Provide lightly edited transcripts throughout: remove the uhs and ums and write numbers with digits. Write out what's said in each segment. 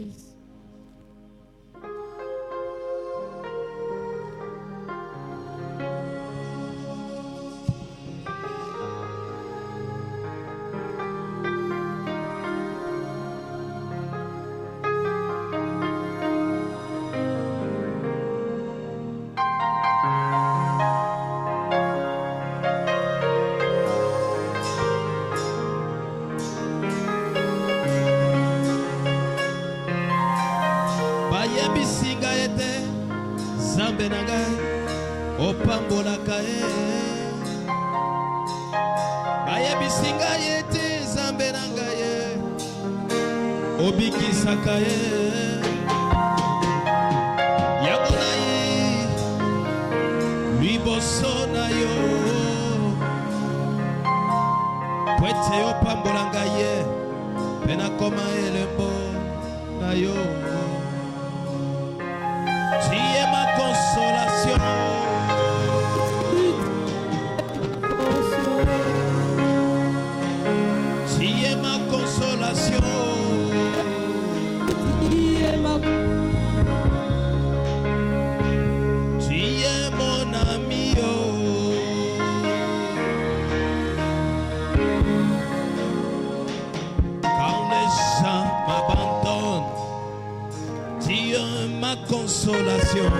Jesus. Bayebisinga ete Zambe na ngai opambolaka ye. Bayebisinga ete Zambe na ngai ye obikisaka ye. Yango na ye liboso na yo po ete opambola ngai ye mpe nakoma elembo na yo. Tu es ma consolation. Tu es ma consolation. Tu es mon ami. Quand les gens m'abandonnent, tu es ma consolation.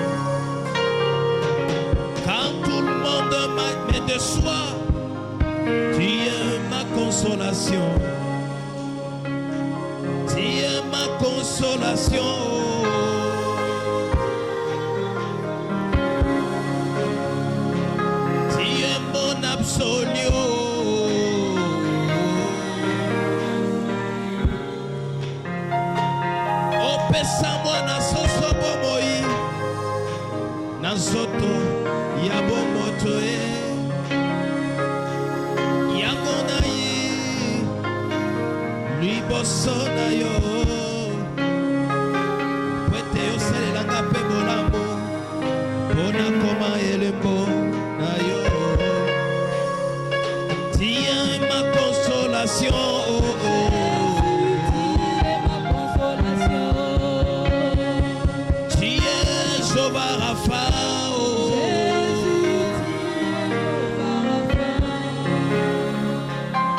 Quand tout le monde me déçoit, tu es ma consolation. Tu es ma consolation. Tu es mon absolu. Opesa-moi na soso bomoi na zoto ya bomoto yango na ye liboso na yo po ete osalelanga mpe bolambo mpona koma elembo na yo. Tiens ma consolation. Jéhovah Rapha,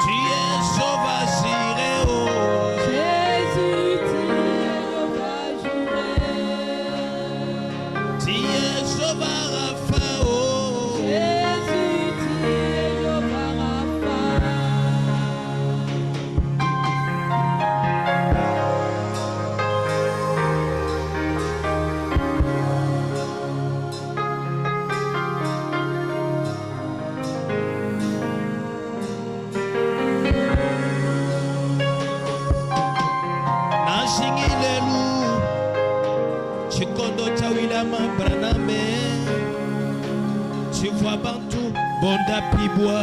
tu es Jéhovah Jireh, Jésus, tu es Jéhovah Jireh. tu es Jéhovah Rapha, Jésus, tu es Jéhovah Rapha. Nashingilelu chikondo cha William Branham, tu vois bantu bonda pibwa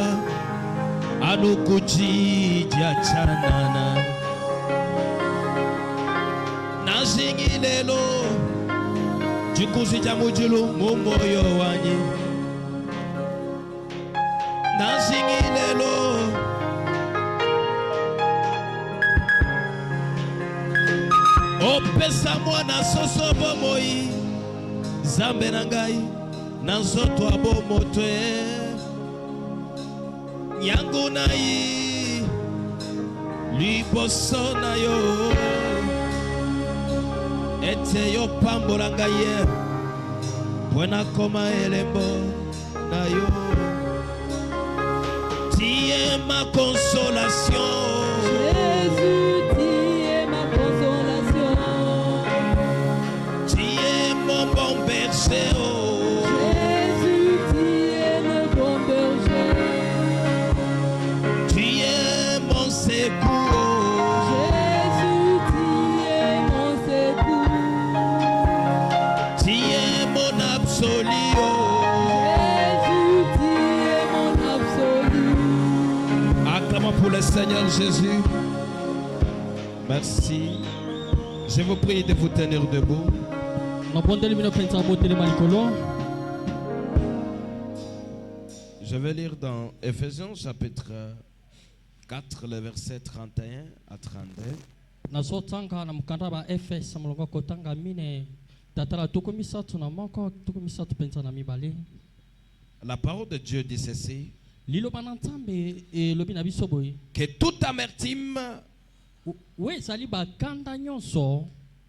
anukujija chanana. Nashingilelu chikuzija mujulu mumoyo wanyi. Nashingilelu opesa mwana soso bomoi Zambe na ngai na nzoto abomoto yango na ye liboso na yo ete yo pambola ngai ye mpo nakoma elembo na yo. Tu es ma consolation. Jésus, tu es ma consolation. Tu es mon bon berger. Jésus, tu es mon bon berger. Tu es mon secours. Jésus, tu es mon secours. Tu es mon absolu. Jésus, tu es mon absolu. Acclamons pour le Seigneur Jésus. Merci. Je vous prie de vous tenir debout. Je vais lire dans Éphésiens chapitre 4, le verset 31 à 32. nazotanga na mukanda ba FS mulongo kotanga mine tatala tukumisatu na moko tukumisatu penza na mibale. La parole de Dieu dit ceci, Liloba na Nzambe elobi na biso boye que toute amertume, we ezali bakanda nyonso,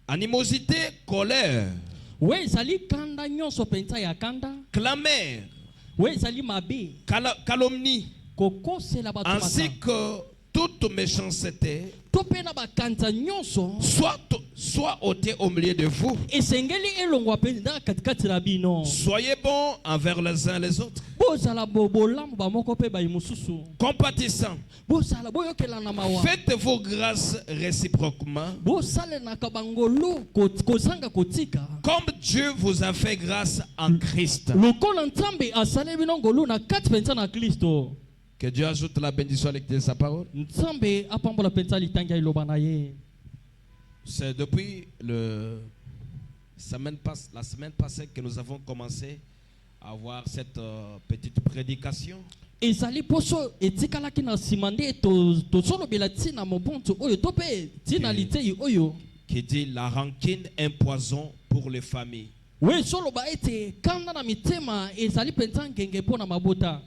animosité, colère, we ezali kanda nyonso penza ya kanda, clameur, we ezali mabe calomnie, kokosela bato ainsi mata que toute méchanceté, to pe na bakanta nyonso soit ôté au milieu de vous. esengeli elongwa penza katikati na bino. Soyez bons envers les uns les autres, Bozala bolamu bamoko pe bayi mususu, compatissants. bozala boyokelana mawa, Faites-vous grâce réciproquement, bosalenaka bangolu kozanga kotika comme Dieu vous a fait grâce en Christ. lokola Nzambe asali bino ngolu na kati penza na Kristo. Que Dieu ajoute la bénédiction à l'écrit de sa parole. Nzambe apambola penza litangi ya iloba na ye. C'est depuis la semaine passée que nous avons commencé à avoir cette petite prédication Ezali poso etikalaki na simande tosolobela tina mobonto oyo to pe tina litei oyo qui dit la rancune un poison pour les familles. we soloba ete kanda na mitema ezali penza ngenge pona mabota.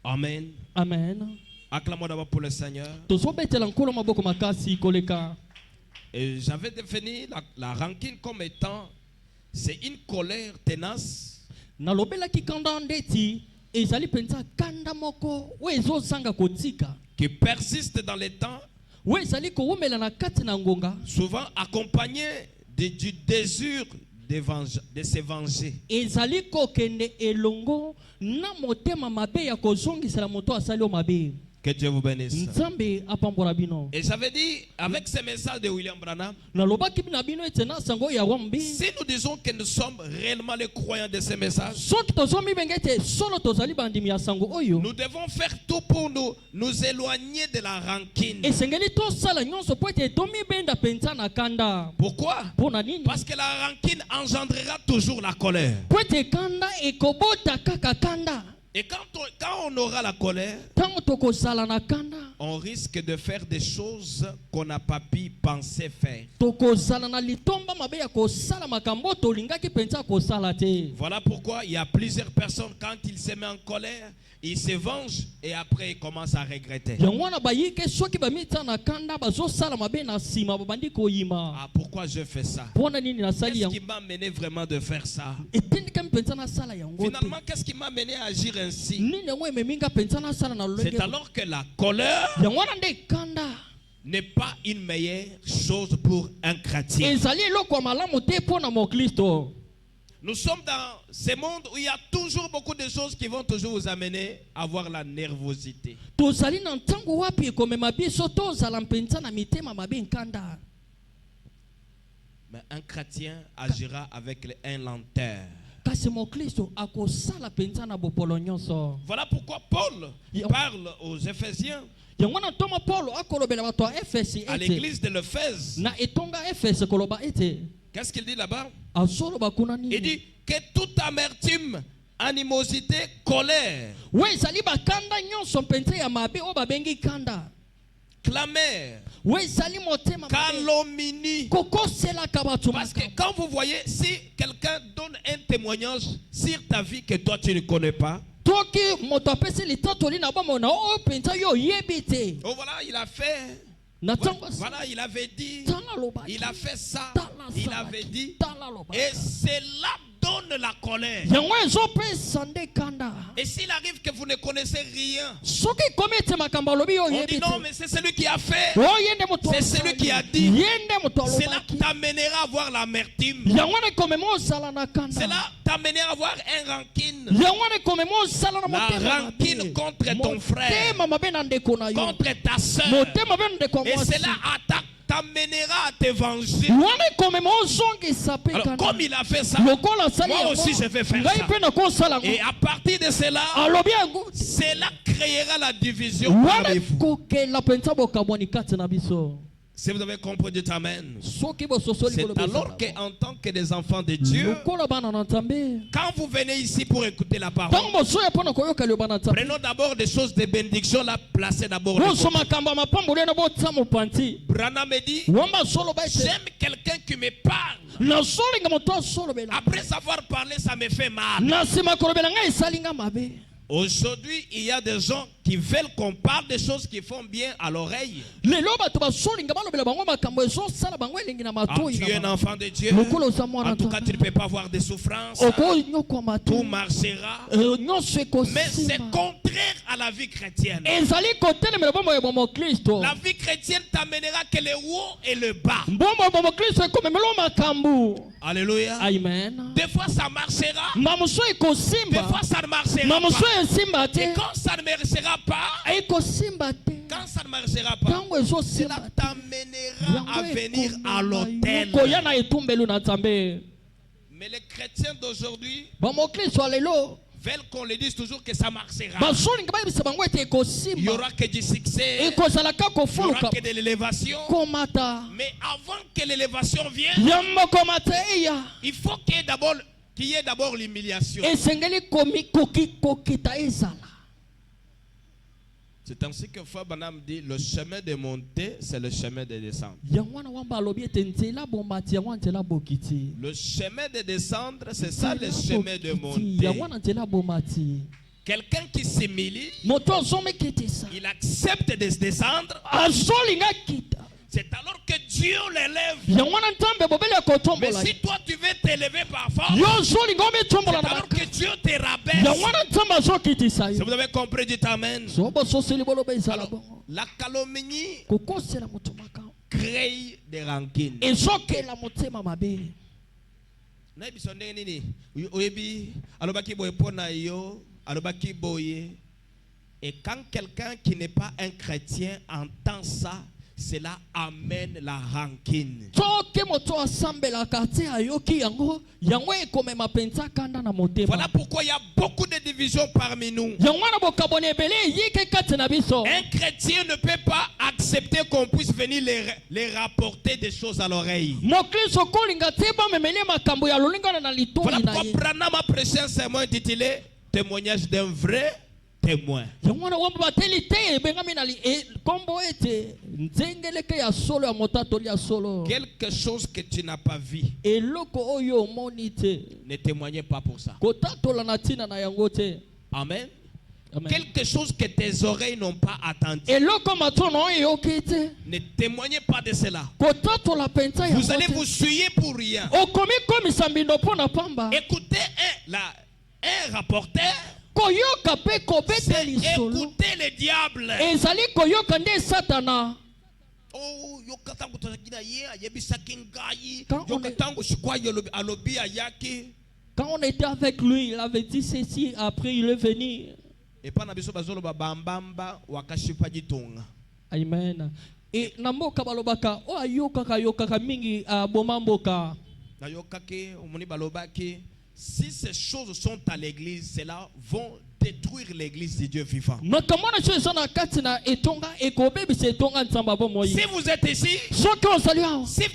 Amen. Amen. Acclamons d'abord pour le Seigneur. Tozobetela nkolo maboko makasi koleka. Et j'avais défini la rancune comme étant, c'est une colère tenace Nalobelaki kanda ndeti ezali penza kanda moko we ezozanga kotika, qui persiste dans les temps, we ezali kowumela na kati na ngonga, souvent accompagné du désir de se venger. ezali kokende elongo na motema mabe ya kozongisela moto asali o mabe. Que Dieu vous bénisse. Nzambe apambola bino. Et j'avais dit, avec ce message de William Branham, Nalobaki na bino ete na sango ya wambi. si nous disons que nous sommes réellement les croyants de ce message, Soki tozomi bengete solo tozali bandimi ya sango oyo. nous devons faire tout pour nous éloigner de la rancune. Esengeli tosala nyonso po ete tomi benda penza na kanda. Pourquoi? Pona nini? Parce que la rancune engendrera toujours la colère. Po ete kanda ekobota kaka kanda. Et quand on aura la colère, Tango tokozala na kanda, on risque de faire des choses qu'on n'a pas pu penser faire. tokozala na litomba mabe ya kosala makambo tolingaki penza kosala te. Voilà pourquoi il y a plusieurs personnes, quand ils se mettent en colère, ils se vengent et après ils commencent à regretter. Yango na bayike soki bamita na kanda bazosala mabe na sima babandi koyima. Ah, pourquoi je fais ça? Pona nini nasali Qu'est-ce yango? qui m'a mené vraiment de faire ça? Etindika penza na sala yango te. Finalement, qu'est-ce qui m'a mené à agir ainsi? Nini yango ememinga penza na sala na lolenge. C'est alors que la colère Yango na nde kanda n'est pas une meilleure chose pour un chrétien. ezali eloko ya malamu te pona mokristo. Nous sommes dans ce monde où il y a toujours beaucoup de choses qui vont toujours vous amener à avoir la nervosité. Tozali na ntango wapi ekomema biso tozala mpenza na mitema mabe nkanda. Mais un chrétien agira avec un lenteur. Kasi mokristo akosala penza na bopolo nyonso. Voilà pourquoi Paul parle aux Éphésiens, Yango na toma Paulo akolobela bato ya Efesi à ete l'église de l'Éphèse. na etonga Efesi koloba ete Qu'est-ce qu'il dit là-bas? asoloba kuna Il nini. dit que toute amertume, animosité, colère, We ezali bakanda nyonso mpenza ya mabe o babengi kanda. clameur, We ezali motema mabe calomnie. kokoselaka bato Parce que makambo. quand vous voyez, si quelqu'un donne un témoignage sur ta vie que toi tu ne connais pas, Toki moto apesi litatoli na bomona o penza yo yebi te. oh voilà, il a fait, Na tango voilà, il avait dit, tala loba. il a fait ça, Tala il sala. avait dit, Tala loba. et cela donne la colère. Yango ezopesa nde kanda. Et s'il arrive que vous ne connaissez rien, Soki komete makambo alobi yo on dit yebi non, te. mais c'est celui qui a fait, O yende moto. c'est celui qui a dit, Yende moto cela alobaki. t'amènera à avoir l'amertume, Yango ne komema ozala na kanda. cela t'amènera à avoir un rancune, Yango ne komema ozala na la motema rancune mabe. contre ton frère, Motema mabe na ndeko na yo. contre ta soeur, Motema mabe na ndeko et mwasi. cela t'amènera à te venger. Wana komema ozongisa pe Alors, kanda. comme il a fait ça, Lokola sali moi yango, aussi je vais faire ngai ça. mpe nakosala yango. Et à partir de cela, Alobi yango. cela créera la division Wana parmi vous. kokela penza bokamwani kati na biso. Si vous avez compris, dites Amen. soki bososoli C'est koloba alors ezala qu'en tant que des enfants de Dieu, lokola bana na nzambe quand vous venez ici pour écouter la parole, ntango bosoya mpona koyoka liloba na nzambe prenons d'abord des choses de bénédiction, là, placez d'abord. de boso côté. makambo ya mapamboli na botia mopanzi Branham me dit, wamba soloba ete j'aime quelqu'un qui me parle. nasolinga moto asolobela Après avoir parlé, ça me fait mal. na nsima kolobela ngai esalinga mabe. Aujourd'hui, il y a des gens qui veulent qu'on parle des choses qui font bien à l'oreille. lelo bato basolinga balobela bango makambo ezosala bango elengi na Ah, matoi tu es un enfant de Dieu. lokola oza mwana En tout cas, tu ne nzambe peux pas avoir de souffrance. okonyokwa Tout matoi marchera. nyonso Mais c'est ekosima contraire à la vie chrétienne. ezali kotelemela bomoi ya bomokristo La vie chrétienne t'amènera que le haut et le bas. mbomoi ya bomokristo ekomemela makambo. Alléluia. Amen. Des fois, ça marchera. mamoso Des ekosimba fois, ça ne marchera mamoso pas. esimba Et te quand ça ne marchera pas, ekosimba te quand ça ne marchera pas, ntango ezosimba cela te t'amènera à venir à l'autel. koya na etumbelu na nzambe. Mais les chrétiens d'aujourd'hui bamokristo alelo veulent qu'on les dise toujours que ça marchera. basolinga bayebisa bango ete Il n'y ekosimba aura que du succès. ekozala kaka Il n'y aura kofuluka que de l'élévation. komata Mais avant que l'élévation vienne, yamba komata eya il faut qu'il y ait d'abord l'humiliation. esengeli kokita ezala. C'est ainsi que Frère Branham dit, le chemin de monter, c'est le chemin de descendre. yango wana wamba alobi ete nzela bomati yango nzela bokiti Le chemin de descendre, c'est ça le chemin de yango monter. wana nzela bomati Quelqu'un qui s'humilie, moto azomekitisa il accepte de se descendre. azolinga kita C'est alors que Dieu l'élève. yango wana nzambe bobeli Mais akotombola si toi tu veux t'élever par force, yo ozolinga c'est omitombola na alors baka que Dieu te yango rabaisse. wana nzambe azokitisa Si yo vous avez compris, dites Amen. so bososeli boloba ezala Alors, bongo la calomnie kokosela moto makambo crée des rancines. ezokela motema mabe. nayebi so ndenge nini oyebi alobaki boye mpo na yo alobaki boye. Et quand quelqu'un qui n'est pas un chrétien entend ça, cela amène la rancune. soki moto asambelaka te ayoki yango yango ekomema mpenza kanda na motema. Voilà pourquoi il y a beaucoup de divisions parmi nous. yango wana bokaboni ebele eyike kati na biso. Un chrétien ne peut pas accepter qu'on puisse venir les rapporter des choses à l'oreille. mokristo kolinga te bamemeli makambo ya lolingana na Voilà litoi na pourquoi ye. Branham a prêché un sermon intitulé Témoignage d'un vrai témoin. yango wana wamba bateli te ebengami na kombo ete nzengeleke ya solo ya moto atoli ya solo. Quelque chose que tu n'as pas vu, eloko oyo omoni te ne témoignez pas pour ça. kotatola na ntina na yango te. Amen. Amen. Quelque chose que tes oreilles n'ont pas attendu, eloko matono eyoki te ne témoignez pas de cela. kotatola mpenza yango Vous allez te. vous souiller pour rien. okomi komisa mbindo mpo na pamba. Écoutez un rapporteur, koyoka mpe kobeta c'est lisolo écouter le diable. ezali koyoka nde satana. Oh, yoka tango tozaki na ye ayebisaki ngai. Quand on Yoka est- tango shikwa alobi ayaki. Quand on était avec lui, il avait dit ceci, après il est venu. Et pas na biso bazoloba bambamba wakashipa jitonga. Amen. Et na mboka balobaka o ayokaka yokaka mingi aboma mboka. Na yokaki omoni balobaki, si ces choses sont à l'église, cela vont détruire l'église de Dieu vivant. Makamona chose na kati na etonga ekobebisa etonga nzamba bomoyi. Si vous êtes ici, Soki ozali awa. si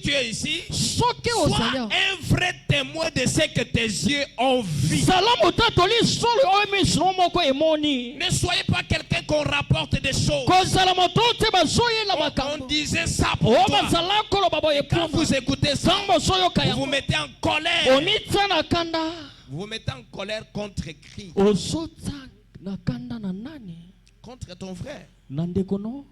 tu es ici, Soki sois ozali awa. un vrai témoin de ce que tes yeux ont vu. Salamu tatoli solo oyo misino moko emoni. Ne soyez pas quelqu'un qu'on rapporte des choses. Kozala moto te bazoyela On makambo. disait ça O pour toi. bazala koloba boye Quand pamba. vous écoutez ça, Sango soyoka vous vous yango. mettez en colère. Onitsa na kanda. Vous vous mettez en colère contre Christ, Ozotsa na kanda na nani? contre ton frère. Na ndeko no.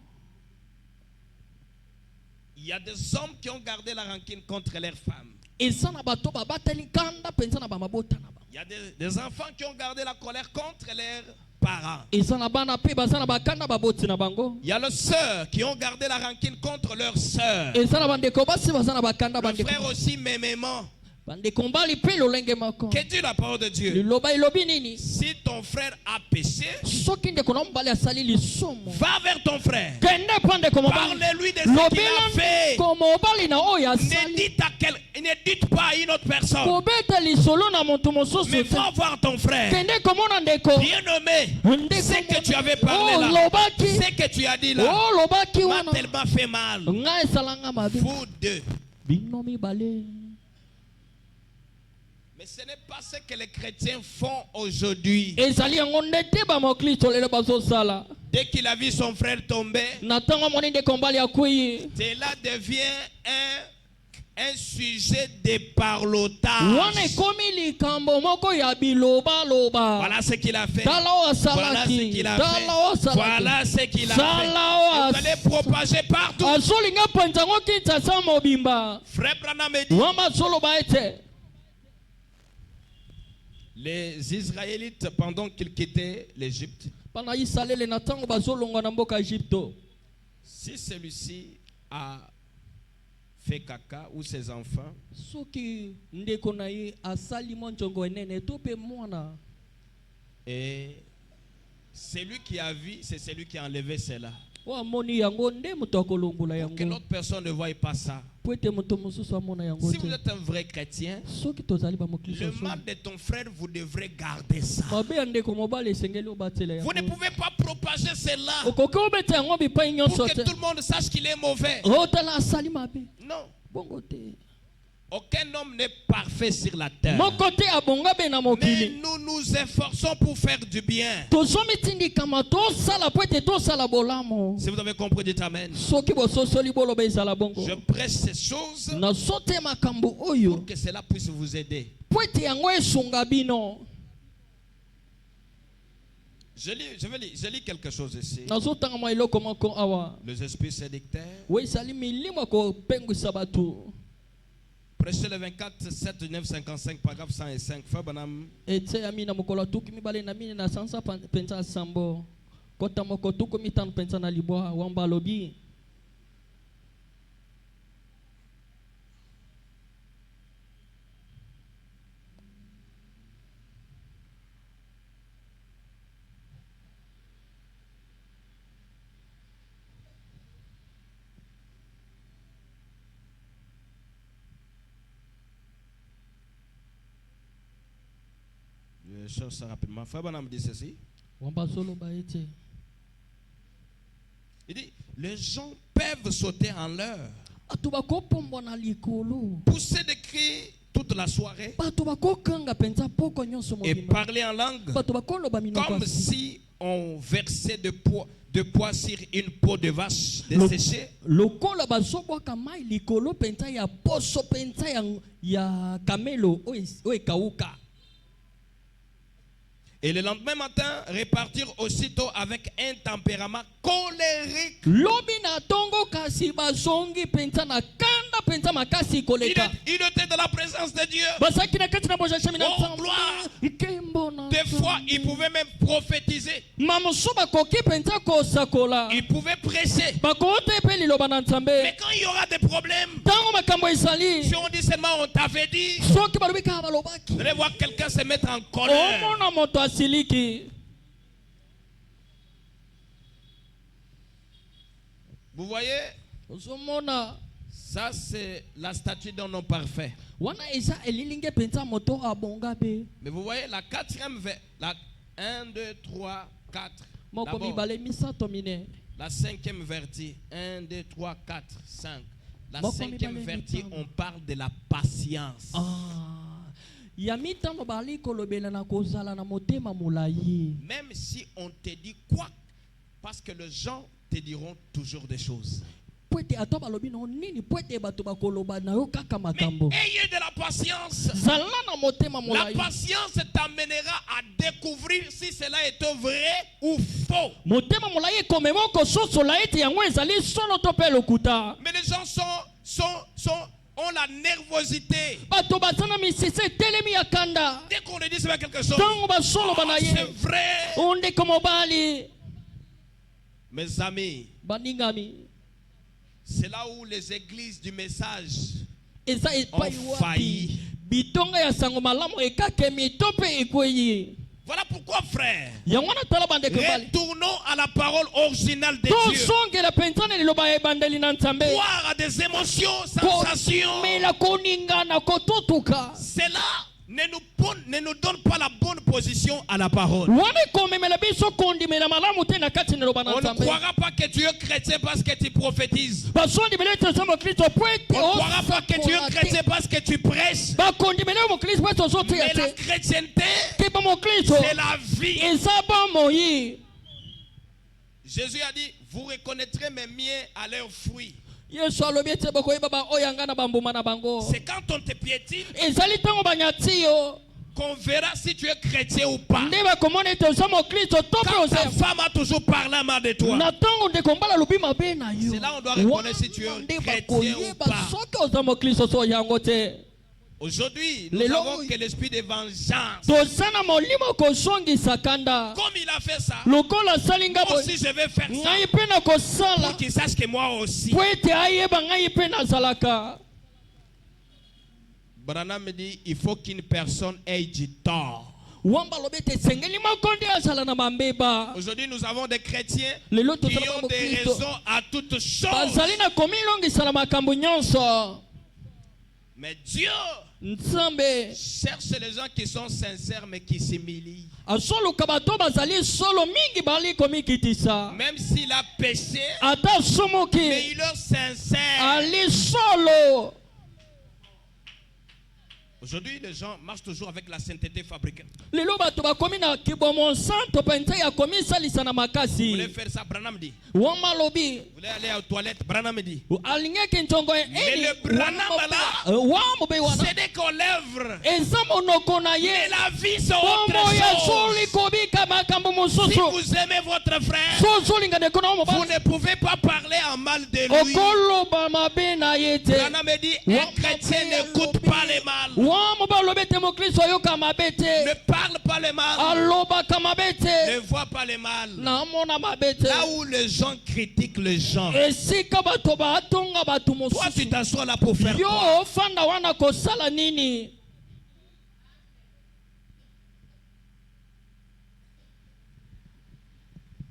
Il y a des hommes qui ont gardé la rancune contre leurs femmes. Eza na bato babateli kanda penza na bamabota na ba. Il y a des enfants qui ont gardé la colère contre leurs parents. Eza na bana pe baza na bakanda baboti na bango. Il y a les sœurs qui ont gardé la rancune contre leurs sœurs. Eza na bandeko basi baza na bakanda Le bandeko. frère aussi, mêmement. Bandeko mbali pe lolenge mako. Que dit la parole de Dieu? Liloba ilobi nini? Si ton frère a péché, Soki ndeko no mbali asali lisumu. va vers ton frère. Kende pande ko mobali. Parle-lui de ce qu'il a fait. Ko mobali na oyo asali. Ne ne dites pas à une autre personne. kobeta lisolo na moto mosusu Mais te. va voir ton frère. Kende komona ndeko. Bien-aimé, ce que tu avais parlé Oh, là, lobaki. ce que tu as dit là, Oh lobaki m'a wana. tellement fait mal. Nga esalanga mabe. Vous deux. Bino mibale. Mais ce n'est pas ce que les chrétiens font aujourd'hui. Ezali yango ndete ba mokristo lelo bazosala. Dès qu'il a vu son frère tomber, Na ntango moni ndeko mbali akuyi. cela devient un sujet de parlotage. Wana ekomi likambo moko ya biloba loba. Voilà ce qu'il a fait. Tala o Voilà ce asalaki. qu'il a Tala o fait. asalaki. Voilà ce qu'il a Sala fait. o Et vous allez propager partout. azolinga panzango kinshasa mobimba. Frère Branham dit, Wamba zoloba ete. les Israélites, pendant qu'ils quittaient l'Égypte, Pana isalele na ntango bazolongwa na mboka Egypto. si celui-ci a fait caca ou ses enfants, Soki ndeko na ye asali monjongo enene to pe mwana. et celui qui a vu, c'est celui qui a enlevé cela. Wa moni yango nde moto akolongola Pour que yango. l'autre personne ne voie pas ça. Po ete moto mosusu amona yango Si vous te. êtes un vrai chrétien, Soki tozali ba mokristo. le mal de ton frère, vous devrez garder ça. Mabe ya ndeko mobali esengeli obatela Vous ne yango. pouvez pas propager cela Okoki obeta yango bipai pour nyonso que te. tout le monde sache qu'il est mauvais. Otala asali mabe. Non. Bongo te. Aucun homme n'est parfait sur la terre. Moko te abonga be na Mais mokili. nous nous efforçons pour faire du bien. Tozomitindikama tosala po ete tosala bolamo. Si vous avez compris, dites Amen. Soki bososoli boloba ezala bongo. Je prêche ces choses Nazote makambo oyo. pour que cela puisse vous aider. Po ete yango esunga bino. Je lis quelque chose ici. Nazotanga mwa eloko moko awa. Les esprits séducteurs. We ezali milimo kopengwisa bato. Prêchez le 24, 7, 9, 55, paragraphe 105. Frère Branham. Ete ya mina mokolo atuki mibale na mine na sansa penza sambo. Kota moko tuku mitano penza na libwa wamba lobi. Je cherche ça rapidement. Frère Branham dit ceci. Wamba solo ba ete. Il dit, les gens peuvent sauter en l'air, Bato bakopombwa na likolo. pousser des cris toute la soirée Bato bakokanga penza poko nyonso et mobimba. parler en langue Bato bakoloba minoko. comme si on versait de poids sur une peau de vache desséchée. Lokola bazobwaka mai likolo penza ya poso penza ya kamelo oyo ekauka. Et le lendemain matin, repartir aussitôt avec un tempérament colérique. Lobi na tongo kasi bazongi penza na kanda penza makasi koleka. Il était dans la présence de Dieu. Basaki na kati na boja shami na Oh, nzambe. gloire. Ikembo na. Des fois, il pouvait même prophétiser. Mamusu bakoki penza kosakola. Il pouvait prêcher. Bakote pe liloba na nzambe. Mais quand il y aura des problèmes, Tango makambo ezali. si on dit seulement on t'avait dit, Soki balobi ka balobaki. vous allez voir quelqu'un se mettre en colère. Omona moto asiliki. Vous voyez, Ozomona. ça c'est la statue d'un homme parfait. Wana eza elilinge penza moto abonga be. Mais vous voyez la quatrième, la 1, 2, 3, 4. Moko D'abord, mibale misato mine. la cinquième vertu, 1, 2, 3, 4, 5. La Moko cinquième mibale vertu, mitano. on parle de la patience. Ah. Ya mitano bali kolobela na kozala na motema molayi. Même si on te dit quoi, parce que les gens te diront toujours des choses. Poete ato balobi no nini poete bato bakoloba na yo kaka Mais makambo. ayez de la patience. Zala na motema La molayi. patience t'amènera à découvrir si cela est vrai ou faux. Motema molayi komema kososola ete yango ezali solo to pe lokuta. Mais les gens ont la nervosité. Bato bazana misise telemi ya kanda. Dès qu'on leur dit c'est quelque chose, Tango basolo banaye. c'est vrai. Onde komobali. Mes amis, Baningami. c'est là où les églises du message Eza epai ont wapi. failli. Bitonga ya sango malamu ekake mitope ekweyi. Voilà pourquoi, frère, yango na tala bandeko mbali retournons à la parole originale de Dieu. tosongela penzana liloba ya ebandeli na nzambe Croire à des émotions, sensations. komela koningana kototuka Cela ne nous donne pas la bonne position à la parole. wana komemela biso kondimela malamu te na kati na liloba na On ne nzambe croira pas que tu es chrétien parce que tu prophétises. basondimela ete oza mokristo po ete On ne croira pas que tu es chrétien parce que tu prêches. bakondimela yo mokristo po ete ozoteya Mais la te chrétienté, keba mokristo c'est la vie. eza bomoi. Jésus a dit, vous reconnaîtrez mes miens à leurs fruits. yesu alobi ete bokoyeba baoyo anga na bambuma na bango C'est quand on te piétine ezali ntango banyati yo qu'on verra si tu es chrétien ou pas. nde bakomona ete oza mokristo to mpe Quand ta oza femme a toujours parlé mal de toi, na ntango ndeko mbala alobi mabe na yo c'est là on doit reconnaître si tu es nde chrétien ou bakoyeba pas. soki oza mokristo so yango te Aujourd'hui, nous Les avons lois- que l'esprit de vengeance. toza na molimo kosongisa kanda Comme il a fait ça, lokola asali nga moi aussi je vais faire ça ngai mpe na kosala pour qu'il sache que moi aussi. po ete ayeba ngai mpe nazalaka. Branham me dit, il faut qu'une personne ait du tort. wamba alobi ete esengeli moko nde azala na bambeba. Aujourd'hui, nous avons des chrétiens lelo qui tozala ont des mokristo raisons à toutes choses. bazali na komilongisa na makambo nyonso. Mais Dieu nzambe cherche les gens qui sont sincères mais qui s'humilient. asoluka bato bazali solo mingi bali komikitisa Même s'il a péché, ata mais somoki il est sincère. ali solo. Aujourd'hui, les gens marchent toujours avec la sainteté fabriquée. lelo bato bakomi na kibomo santo mpenza ya komisalisa na Vous voulez makasi. faire ça, Branham dit. wama alobi Vous voulez aller aux toilettes, Branham dit. alingaki ntongo Mais le Branham là, wamobe wana c'est des qu'on lèvres. eza monoko na Mais ye la vie, c'est bombo autre ya chose. soli kobika makambo Si mosusu vous aimez votre frère, so ozolinga ndeko na yo vous mobali ne pouvez pas parler en mal de lui. okoloba mabe na ye te. Branham dit, un chrétien n'écoute pas les mal. wamobe alobi ete mokristo ayoka mabe te Ne parle pas les mal. alobaka mabe te Ne vois pas les mal. naomona mabe te. Là où les gens critiquent les gens, esika bato batonga bato toi tu mosusu t'assois là pour faire yo quoi? ofanda wana kosala nini?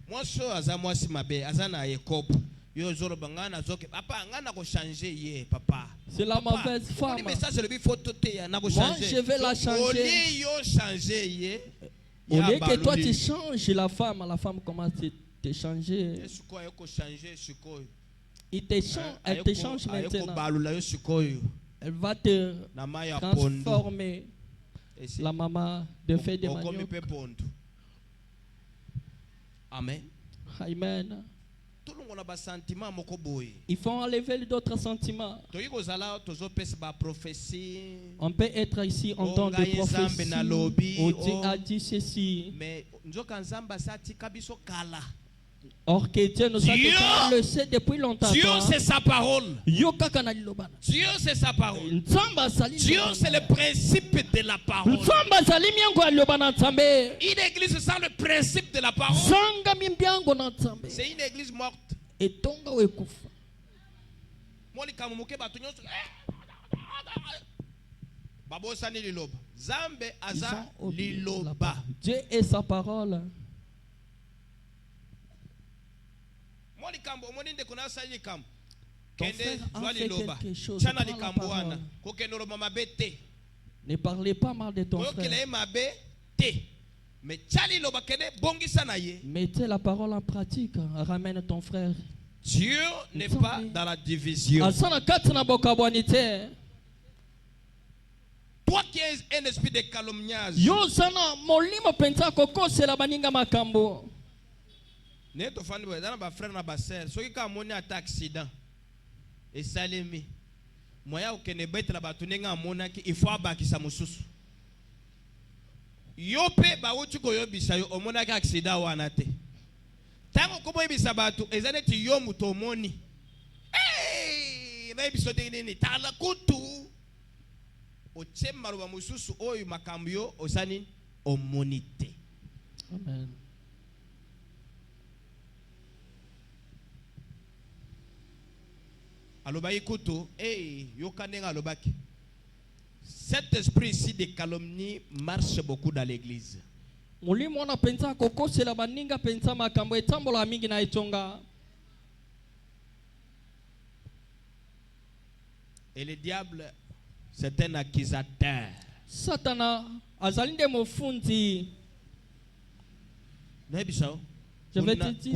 Moi je suis moi si mabe azana yekob yo zoro bangana zoke papa ngana ko changer ye papa. C'est la mauvaise femme. Mais ça c'est le photo te na ko Moi, changer. je vais la changer. Au lieu yo changer ye. Au lieu que toi tu changes la femme commence à te changer. Est-ce quoi yo ko changer sikoyo? Il te change, elle te change maintenant. Balula yo sikoyo. Elle va te Na maya pondo. transformer. La maman de fait de manioc. Amen. Amen. Tout le monde a un sentiment moko boy. Il faut enlever d'autres sentiments. Toyi kozala tozo pesa ba prophétie. On peut être ici en tant que prophétie. On a dit ceci. Mais nzoka nzamba sati kabiso kala. Or que Dieu nous a Dieu, déclaré le sait depuis longtemps. Dieu c'est sa parole. Yo kaka na liloba. Dieu c'est sa parole. Nzamba sali. Dieu c'est le principe de la parole. Nzamba sali miango ya liloba na nzambe. Une église sans le principe de la parole, Zanga mimbiango na nzambe. c'est une église morte. Etonga wekufa. Moli kamuke batu nyonso. Babosani liloba. Zambe aza liloba. Dieu est sa parole. Moli kambo moni nde kuna sali kambo. Ton Kende frère a zwa fait liloba. quelque chose. Chana Prends la likambo wana. parole. Kokendo lo mama bete. Ne parlez pas mal de ton Oyokela frère. ye mabe te. Mais chali loba kende bongisa na ye. Mettez la parole en pratique. Ramène ton frère. Dieu n'est pas dans la division. Asana katina bokabwani te. Toi qui es un esprit de calomniage. Yo sana molimo penza kokosela baninga makambo. Ne to fandi boy dana ba frère na ba sœur soki ka moni ata accident et salemi moya okene betela batu nenga amonaki il faut abakisa mosusu yo pe ba wuti koyobisa yo omonaki accident wana te tango koboyebisa batu eza neti yo muto omoni nayebiso ndenge nini tala kutu otie maloba mosusu oyo makambo yo osani omoni te. Amen. Alobaki kutu, yokanenga alobaki. Cet esprit ici de calomnie marche beaucoup dans l'église. Molimo wana penza kokosela baninga penza makambo etambola mingi na etonga. Et le diable, c'est un accusateur. Satana azalinde mofundi. Je vais te dire,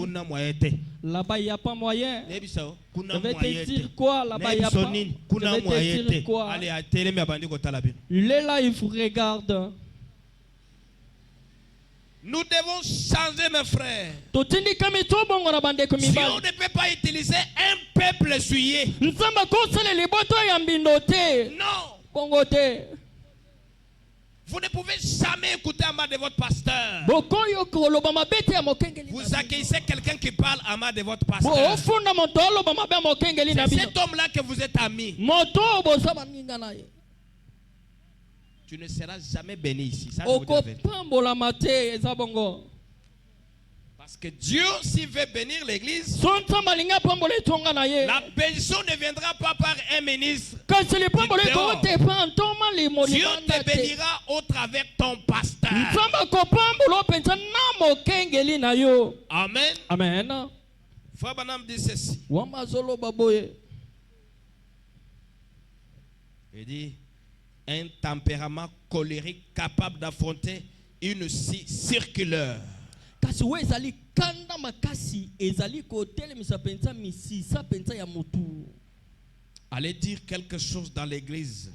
là-bas il n'y a pas moyen. Je vais te dire quoi, là-bas il n'y a pas. Je vais te dire quoi. Il est là, il vous regarde. Nous devons changer, mes frères. Si on ne peut pas utiliser un peuple essuyé, non. Vous ne pouvez jamais écouter en bas de votre pasteur. Vous accueillez quelqu'un qui parle en bas de votre pasteur. C'est cet homme-là que vous êtes amis. Tu ne seras jamais béni ici. Ça, parce que Dieu, s'il veut bénir l'église, la bénédiction ne viendra pas par un ministre. Dieu te bénira au travers de ton pasteur. Amen. Amen. Frère Branham dit ceci. Il dit un tempérament colérique capable d'affronter une scie circulaire. Allez dire quelque chose dans l'église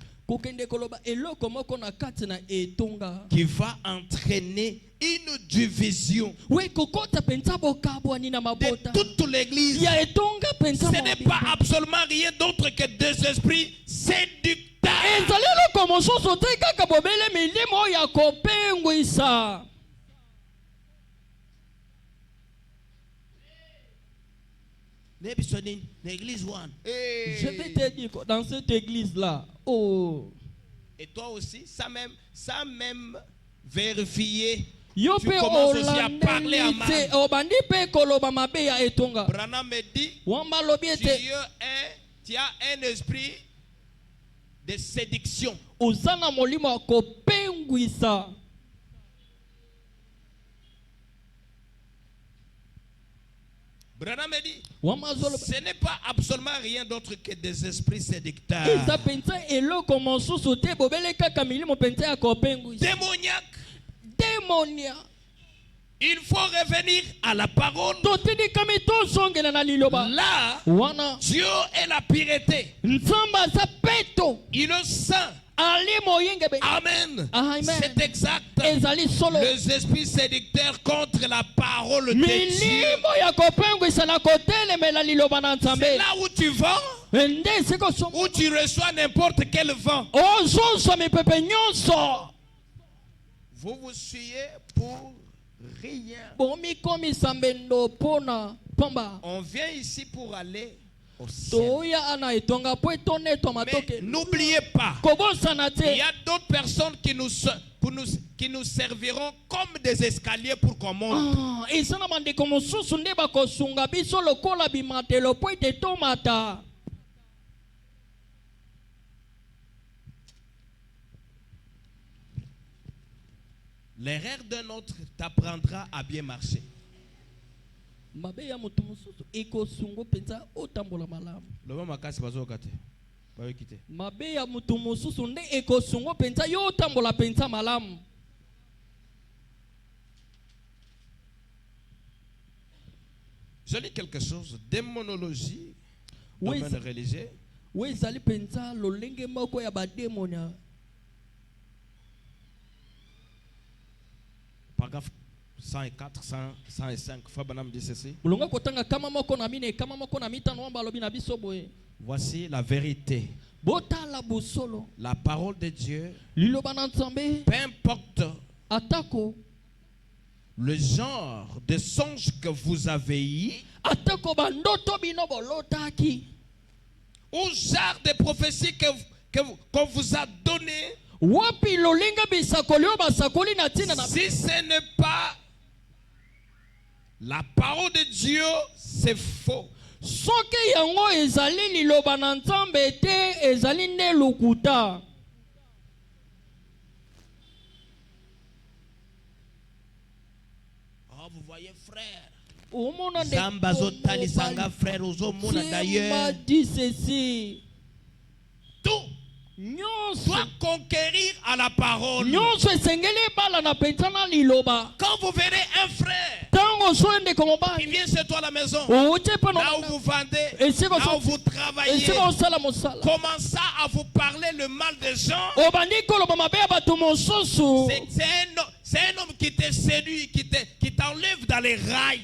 qui va entraîner une division de toute l'église. Ce n'est pas absolument rien d'autre que des esprits séducteurs. Je vais te dire dans cette église-là. Oh. Et toi aussi, sans même vérifier, tu commences aussi à parler à mal. Branham me dit, tu as un esprit de séduction. Branham me dit, ce n'est pas absolument rien d'autre que des esprits séducteurs. Démoniaques. Il faut revenir à la parole. Là, Dieu est la pureté. Il le sent. Amen. C'est exact. Les esprits séducteurs contre la parole de Dieu. C'est là où tu vas, où tu reçois n'importe quel vent. Vous vous suyez pour rien. On vient ici pour aller au ciel. Mais n'oubliez pas, il y a d'autres personnes qui nous serviront comme des escaliers pour qu'on monte. L'erreur d'un autre t'apprendra à bien marcher. Je lis quelque chose, démonologie, domaine religieux. Paragraphe 104, 105. Frère Branham dit ceci. Voici la vérité. La parole de Dieu, peu importe le genre de songe que vous avez eu, ou genre de prophétie qu'on vous a donné, si ce n'est pas la parole de Dieu, c'est faux. vous voyez, frère. Dieu m'a dit ceci. Tout doit conquérir à la parole. Quand vous verrez un frère qui vient chez toi à la maison, là où vous vendez, là où vous travaillez, commence à vous parler le mal des gens, c'est un homme qui te séduit, qui t'enlève dans les rails.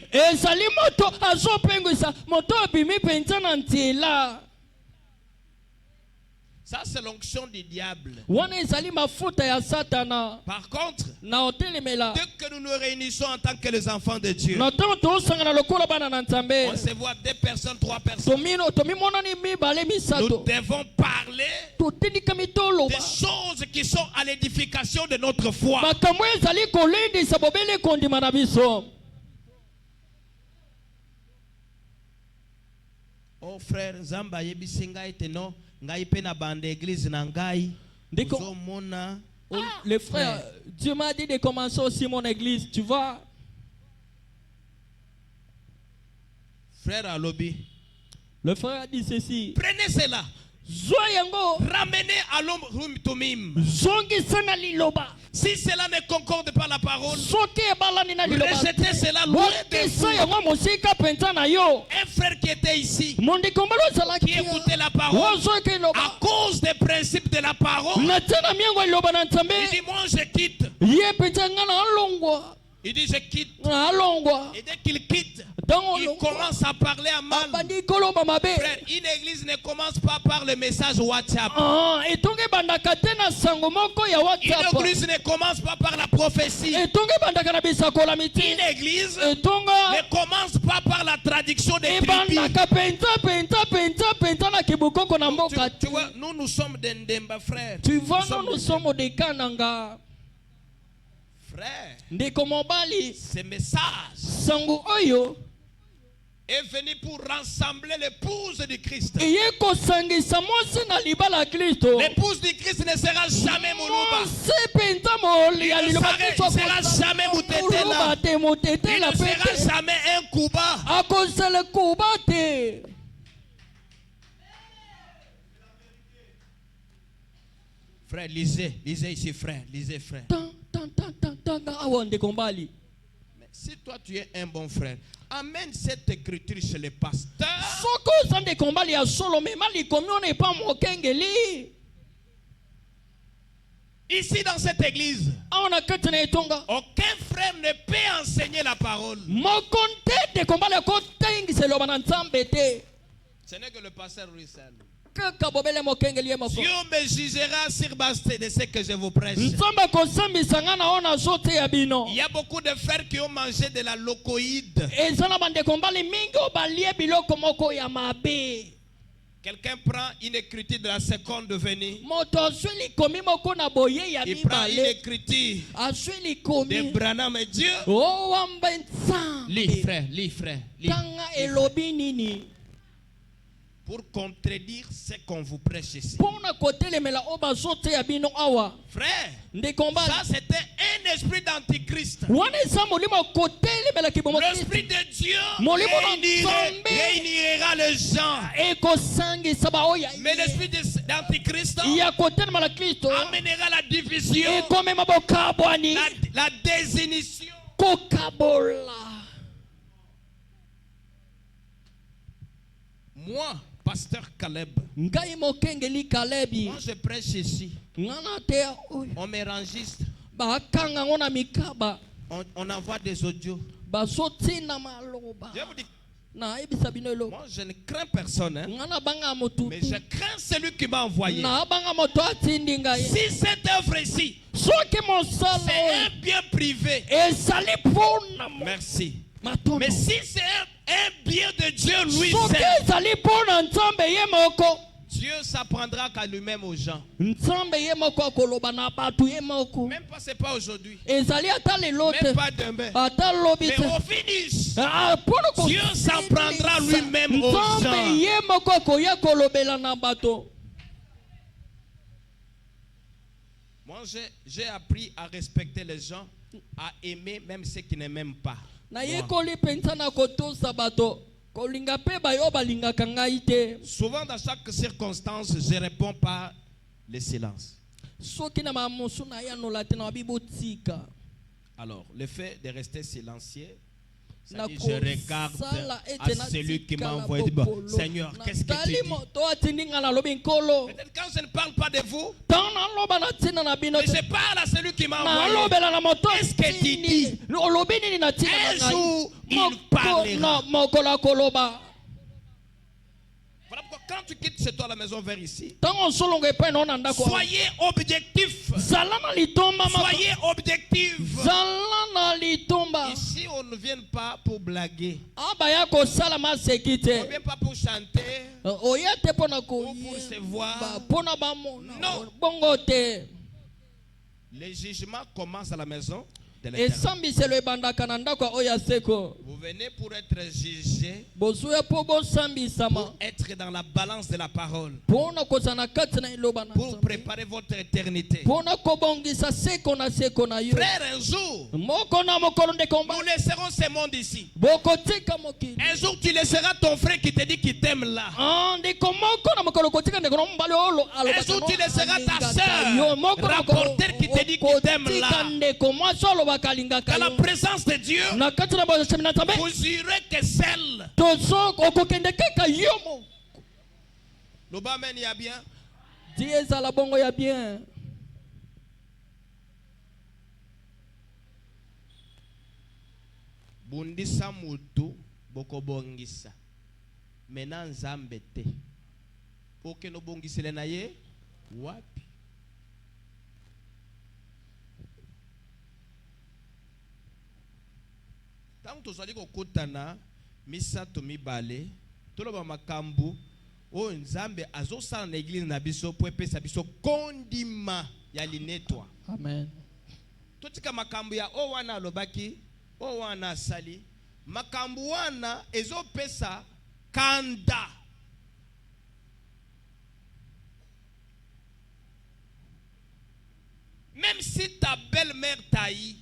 Ça, c'est l'onction du diable. Par contre, dès que nous nous réunissons en tant que les enfants de Dieu, on se voit 2 personnes, 3 personnes. Nous devons parler des choses qui sont à l'édification de notre foi. Oh frère, Zamba yebisinga eteno. Les frères, Dieu m'a dit de commencer aussi mon église, tu vois. Frère Alobi, le frère a dit ceci. Prenez cela. Ramenez à l'homme Tumim. Si cela ne concorde pas la parole, rejetez cela loin de vous. Un frère qui était ici, qui écoutait la parole, à cause des principes de la parole, il dit moi je quitte. Il dit je quitte. Et dès qu'il quitte, il commence à parler à mal. Frère, une église ne commence pas par le message WhatsApp. Une église ne commence pas par la prophétie. Une église ne commence pas par la traduction des tribus. Tu vois, nous sommes des Ndemba, frère. Tu vois, nous sommes des Kananga. Frère, ce message est venu pour rassembler l'épouse du Christ. L'épouse du Christ ne sera jamais Moulouba. Il ne sera jamais Moutetela. Il ne sera jamais un Kuba. Frère, lisez ici, frère. Lisez, frère. Mais si toi tu es un bon frère, amène cette écriture chez les pasteurs. Ici dans cette église, aucun frère ne peut enseigner la parole. Ce n'est que le pasteur Russell. Dieu me jugera sur base de ce que je vous prêche. Il y a beaucoup de frères qui ont mangé de la locoïde. Quelqu'un prend une écriture de la seconde venue. Il prend une écriture de Branham et Dieu. Lis, frère. Pour contredire ce qu'on vous prêche ici. Frère, ça c'était un esprit d'antichrist. L'esprit de Dieu réunira les gens. Mais l'esprit d'antichrist amènera la division, la désinitiation. Moi, Pasteur Caleb, moi je prêche ici. On m'enregistre. On envoie des audios. Je vous dis, moi je ne crains personne, hein, mais je crains celui qui m'a envoyé. Si cette œuvre ici, c'est un bien privé, merci. Mais si c'est un bien de Dieu lui seul, Dieu s'apprendra qu'à lui-même aux gens. Même pas, c'est pas aujourd'hui. Même pas demain. Mais au finish, Dieu s'apprendra lui-même aux gens. Moi, j'ai appris à respecter les gens, à aimer même ceux qui ne m'aiment pas. Souvent dans chaque circonstance, je réponds par le silence. Alors, le fait de rester silencieux, ça dit, je regarde à celui qui m'a envoyé. Seigneur, qu'est-ce que tu dis? Peut-être quand je ne parle pas de vous, mais je parle à celui qui m'a envoyé. Qu'est-ce que tu dis? Un jour, il parlera. Voilà pourquoi quand tu quittes chez toi la maison vers ici, soyez objectif. Soyez objectif. Ici, on ne vient pas pour blaguer. On ne vient pas pour chanter ou pour se voir. Non. Le jugement commence à la maison de l'Éternel. Vous venez pour être jugé, pour être dans la balance de la parole, pour préparer votre éternité. Frère, un jour, nous laisserons ce monde ici. Un jour, tu laisseras ton frère qui te dit qu'il t'aime là. Un jour, tu laisseras ta soeur, rapporteur qui te dit qu'il t'aime là. Dans la présence de Dieu, vous jurez que celle. Le Bamen y a bien. Bundisa mutu boko bongisa. Maintenant nzambe te. Oke no bongisele na ye wapi? Tant que tu kokutana misato mibale toloba makambu o nzambe azosala na église na biso po epesa biso kondima ya linetwa. Amen. Totika makambu ya o wana alobaki o wana asali makambu wana ezopesa kanda. Même si ta belle-mère taille,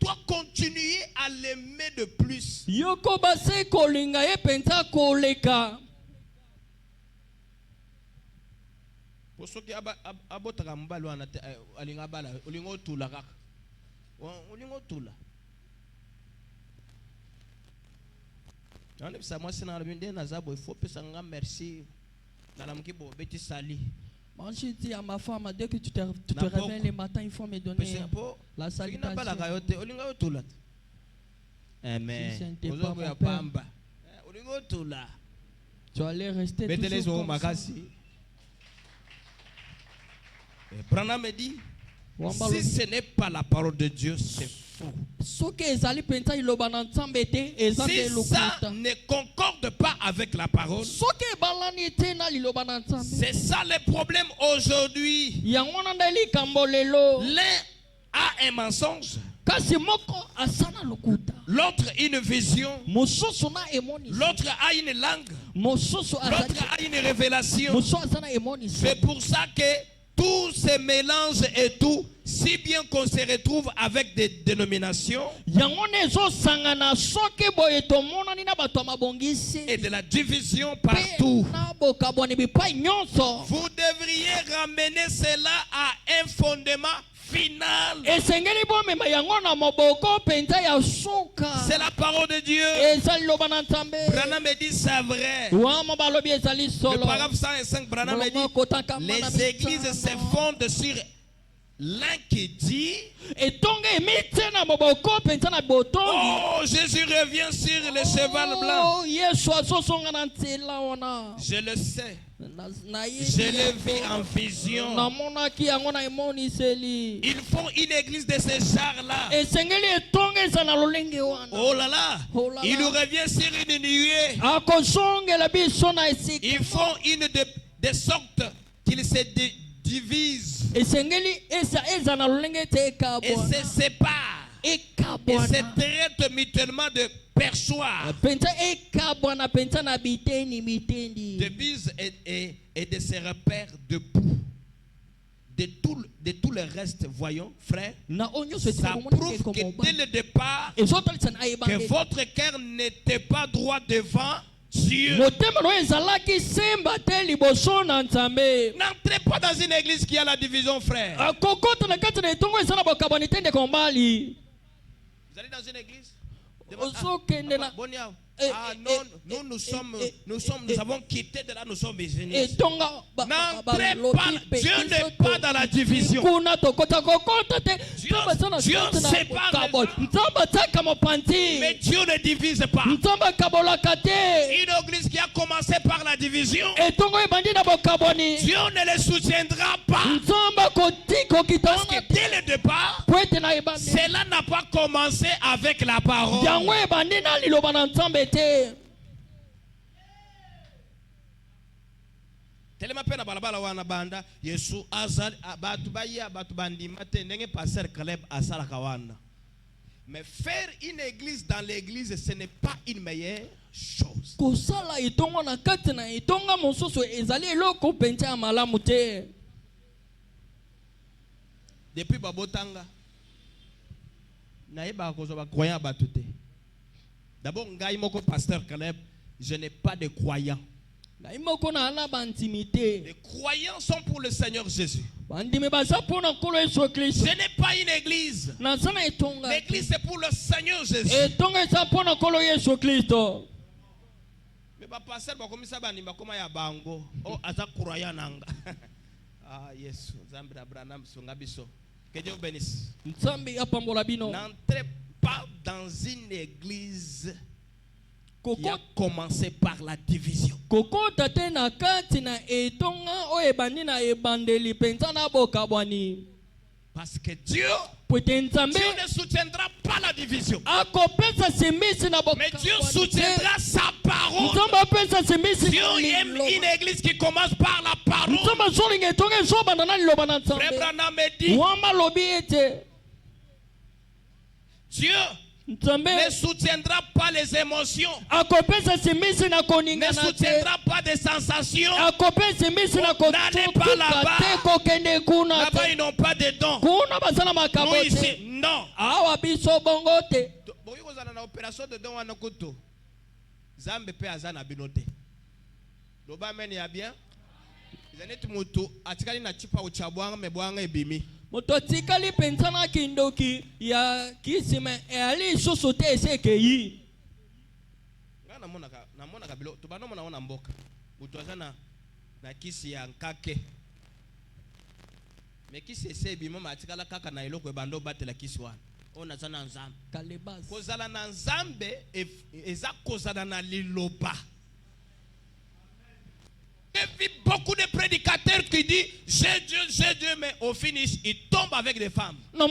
toi continuer à l'aimer de plus. Pour ceux qui abotaka mbalo wana alinga bala olingo tula kaka. Olingo tula. Nande bisa mwasi na binde na zabo il faut pesa nga merci. Na lamki bo beti sali. Moi, je dis à ma femme, dès que tu te réveilles le matin, il faut me donner la salutation. Amen. Tu allais rester toujours comme ça. Branham me dit, si ce n'est pas la parole de Dieu, c'est faux. Si ça ne concorde pas avec la parole, c'est ça le problème aujourd'hui. L'un a un mensonge, l'autre une vision, l'autre a une langue, l'autre a une révélation. C'est pour ça que tout se mélange et tout, si bien qu'on se retrouve avec des dénominations et de la division partout. Vous devriez ramener cela à un fondement final. C'est la parole de Dieu. Branham me dit c'est vrai. Le paragraphe 105, Branham me dit les églises se fondent sur l'un qui dit oh, Jésus revient sur le cheval blanc. Je le sais. Je l'ai vu en vision. Ils font une église de ce genre-là. Oh là là. Il nous revient sur une nuée. Ils font une de sorte qu'ils se divisent et se séparent et se traitent mutuellement de perchoir, de bise et de se repères de boue, de tout le reste, voyons, frère, ça prouve que dès le départ, que votre cœur n'était pas droit devant Dieu. N'entrez pas dans une église qui a la division, frère. Vous allez dans une église? Nous avons quitté de là, nous sommes venus. N'entrez pas, Dieu n'est pas dans la division. Dieu sépare. Mais Dieu ne divise pas. Une église qui a commencé par la division, Dieu ne le soutiendra pas. Parce que dès le départ, cela n'a pas commencé avec la parole. Tellement pena balabala wana banda Yesu azali abatu baya abatu bandima te ndenge pasteur Caleb asala kawana. Mais faire une église dans l'église, ce n'est pas une meilleure chose. Depuis babotanga naïba kozoba croyant batute. D'abord ngai moko pasteur Caleb, je n'ai pas de croyants. Les croyants sont pour le Seigneur Jésus. Ce n'est pas une église. L'église c'est pour le Seigneur Jésus. Mais pasteur bakomisa banimba koma ya bango. Oh aza croyant nanga. Ah Yesu, Zambra Branham Sungabiso. Que Dieu bénisse. N'entrez pas dans une église qui a commencé par la division. Parce que Dieu ne soutiendra pas la division. Mais Dieu soutiendra sa parole. Dieu aime une église qui commence par la parole. Frère Branham me dit, Dieu ne soutiendra pas les émotions, ne soutiendra pas des sensations. N'allez pas là-bas. Là-bas, ils n'ont pas de dons. Nous ici, non. Opération de dons à nos couteaux. Zambe pe azana binote. Loba meni ya bien. Zanetu mutu atikali na chipa uchabwanga mebwanga ebimi. Mototikali pensana kindoki ya kisime ali sosote esekeyi. Ngana mona kabilo tubano mona ona mboka. Utwazana na kisi ya nkake. Me kisi esebi mama atikala kaka na iloko ebando batela kisi wana. Ona zana nzambe. Kalebas. Kozala na nzambe eza kozala na liloba. J'ai vu beaucoup de prédicateurs qui disent j'ai Dieu, mais au finish, ils tombent avec des femmes. Et je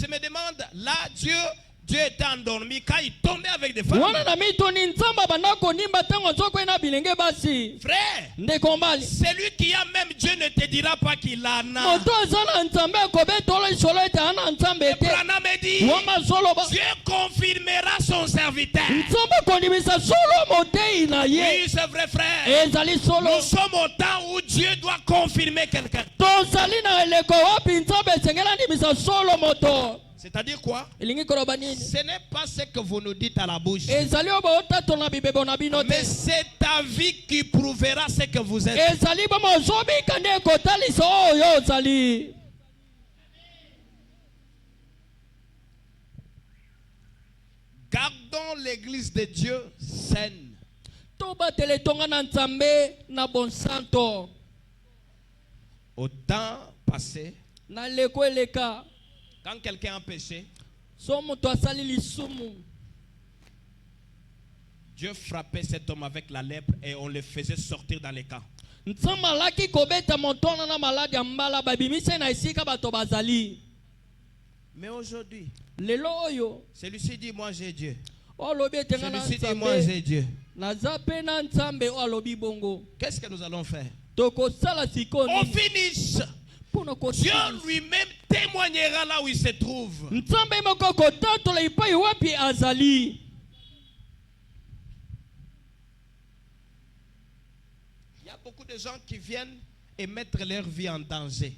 me demande, là, Dieu était endormi quand il tombait avec des femmes. Frère, celui qui a même Dieu ne te dira pas qu'il en a. Abraham me dit, Dieu confirmera son serviteur. Oui, c'est vrai, frère. Nous sommes au temps où Dieu doit confirmer quelqu'un. C'est-à-dire quoi? Ce n'est pas ce que vous nous dites à la bouche. Mais c'est ta vie qui prouvera ce que vous êtes. Gardons l'église de Dieu saine. Au temps passé, quand quelqu'un a péché, Dieu frappait cet homme avec la lèpre et on le faisait sortir dans les camps. Mais aujourd'hui, celui-ci dit moi j'ai Dieu. Celui-ci dit moi j'ai Dieu. Qu'est-ce que nous allons faire? Au finish, Dieu lui-même témoignera là où il se trouve. beaucoup de gens qui viennent et mettre leur vie en danger.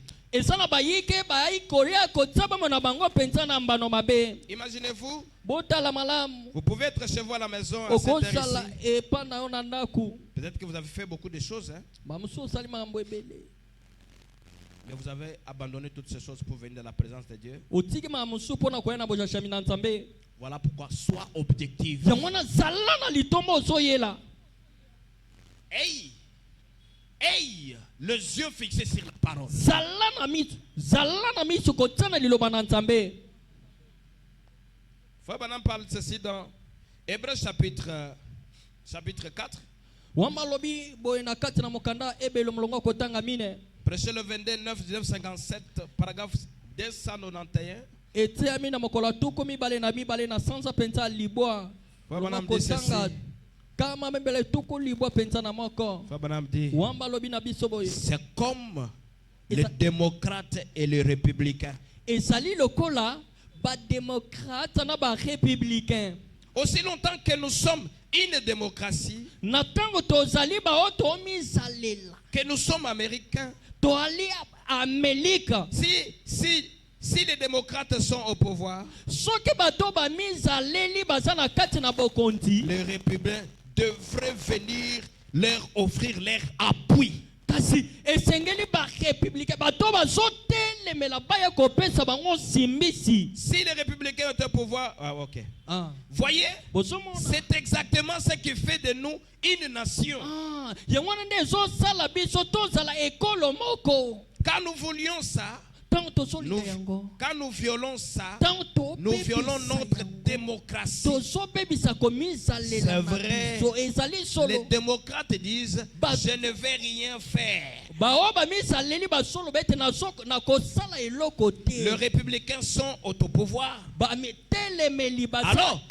Imaginez-vous, vous pouvez être chez vous à la maison à cette heure ici. Peut-être que vous avez fait beaucoup de choses, hein? Mais vous avez abandonné toutes ces choses pour venir dans la présence de Dieu. Voilà pourquoi sois objectif. Hey, les yeux fixés sur la parole. Frère Branham parle de ceci dans Hébreux chapitre 4. Prêchez le 22 9 1957, paragraphe 291. Frère Branham dit ceci. C'est comme les démocrates et les républicains. Aussi longtemps que nous sommes une démocratie, que nous sommes américains, si les démocrates sont au pouvoir, les républicains devraient venir leur offrir leur appui. Si les républicains ont au pouvoir, ok. Voyez, c'est exactement ce qui fait de nous une nation. Quand nous voulions ça, quand nous violons ça, nous violons notre démocratie. C'est vrai. Les démocrates disent je ne vais rien faire. Les républicains sont au pouvoir. Alors,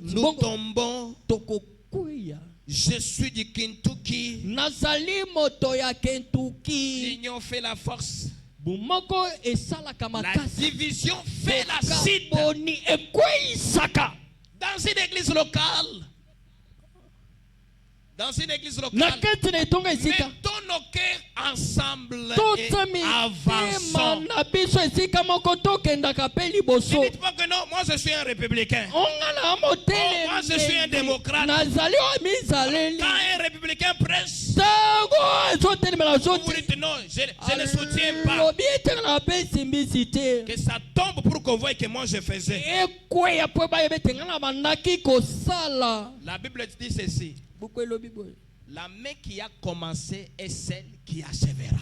nous tombons. Je suis du Kentucky. L'union fait la force. La division fait la cité. Dans une église locale. Mettons nos cœurs ensemble et avançons. Ne dites pas que non, moi je suis un républicain. Moi je suis un démocrate. Quand un républicain prêche, vous dites non, je ne soutiens pas. Que ça tombe pour qu'on voie que moi je faisais. La Bible dit ceci. La main qui a commencé est celle qui achèvera.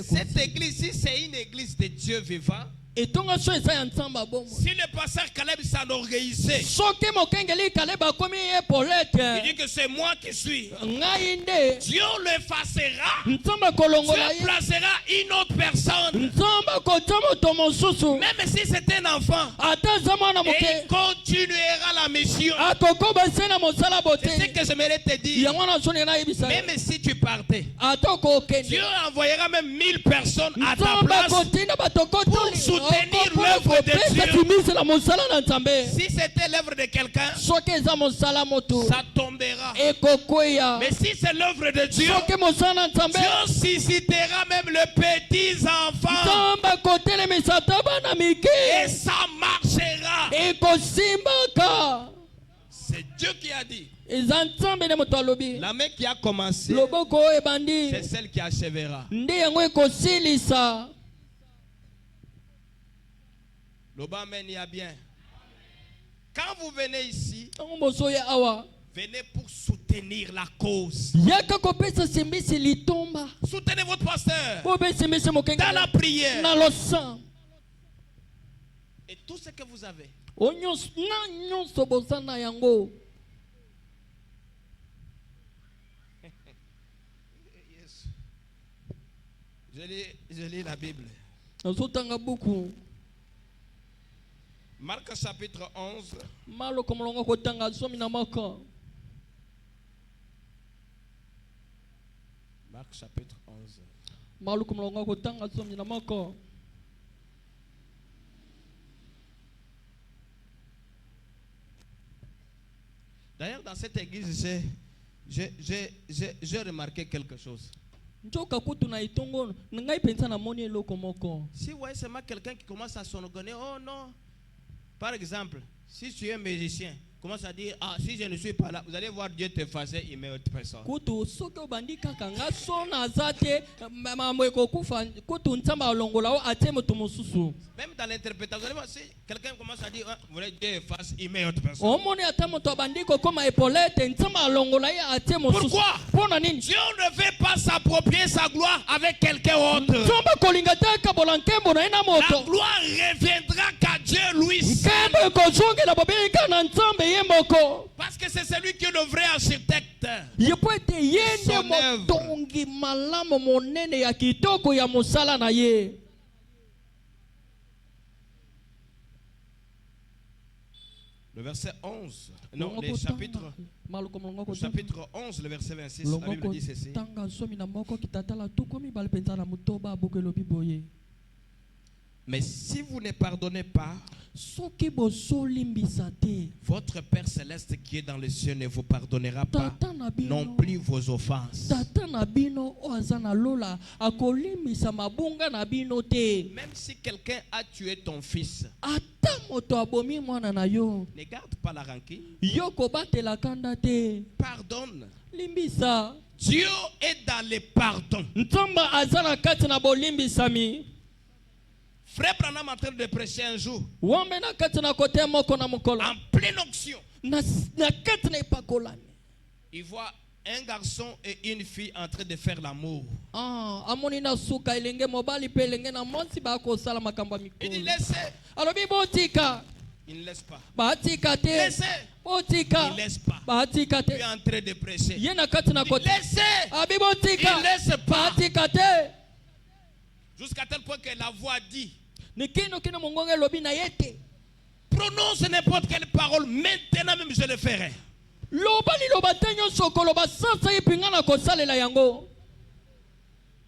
Cette église-ci, c'est une église de Dieu vivant. Si le pasteur Caleb s'enorgueillissait, il dit que c'est moi qui suis, Dieu l'effacera. Dieu placera une autre personne. Même si c'est un enfant, il continuera la mission. C'est ce que j'aimerais te dire. Même si tu partais, Dieu envoyera même 1000 personnes à ta place pour soutenir l'œuvre de Dieu. Si c'était l'œuvre de quelqu'un, ça tombera. Mais si c'est l'œuvre de Dieu, Dieu suscitera même les petits enfants. Et ça marchera. C'est Dieu qui a dit. La main qui a commencé, c'est celle qui achèvera. L'Obama y a bien. Quand vous venez ici, venez pour soutenir la cause. Soutenez votre pasteur dans la prière. Et tout ce que vous avez. Je lis la Bible. Marc chapitre 11. Marc chapitre 11. D'ailleurs, dans cette église, J'ai remarqué quelque chose. Si vous voyez seulement quelqu'un qui commence à s'organiser, oh non. Par exemple, si tu es musicien, commence à dire, ah, si je ne suis pas là, vous allez voir Dieu t'effacer, il met autre personne. Même dans l'interprétation, vous allez voir, si quelqu'un commence à dire, ah, vous voulez Dieu efface, il met autre personne. Pourquoi? Dieu ne veut pas s'approprier sa gloire avec quelqu'un autre. La gloire reviendra qu'à Dieu lui seul. Parce que c'est celui qui est le vrai architecte. Le verset 11, non, le chapitre 11, le verset 26, la Bible dit ceci. Mais si vous ne pardonnez pas, votre Père Céleste qui est dans les cieux ne vous pardonnera pas non plus vos offenses. Même si quelqu'un a tué ton fils, ne garde pas la rancune. Pardonne. Dieu est dans les pardons. Frère Branham est en train de prêcher un jour. En pleine onction. Il voit un garçon et une fille en train de faire l'amour. Il dit laissez. Il ne laisse pas. Laissez. Il ne laisse pas. Il est en train de prêcher. Il dit laissez. Il ne laisse pas. Jusqu'à tel point que la voix dit, prononce n'importe quelle parole, maintenant même je le ferai.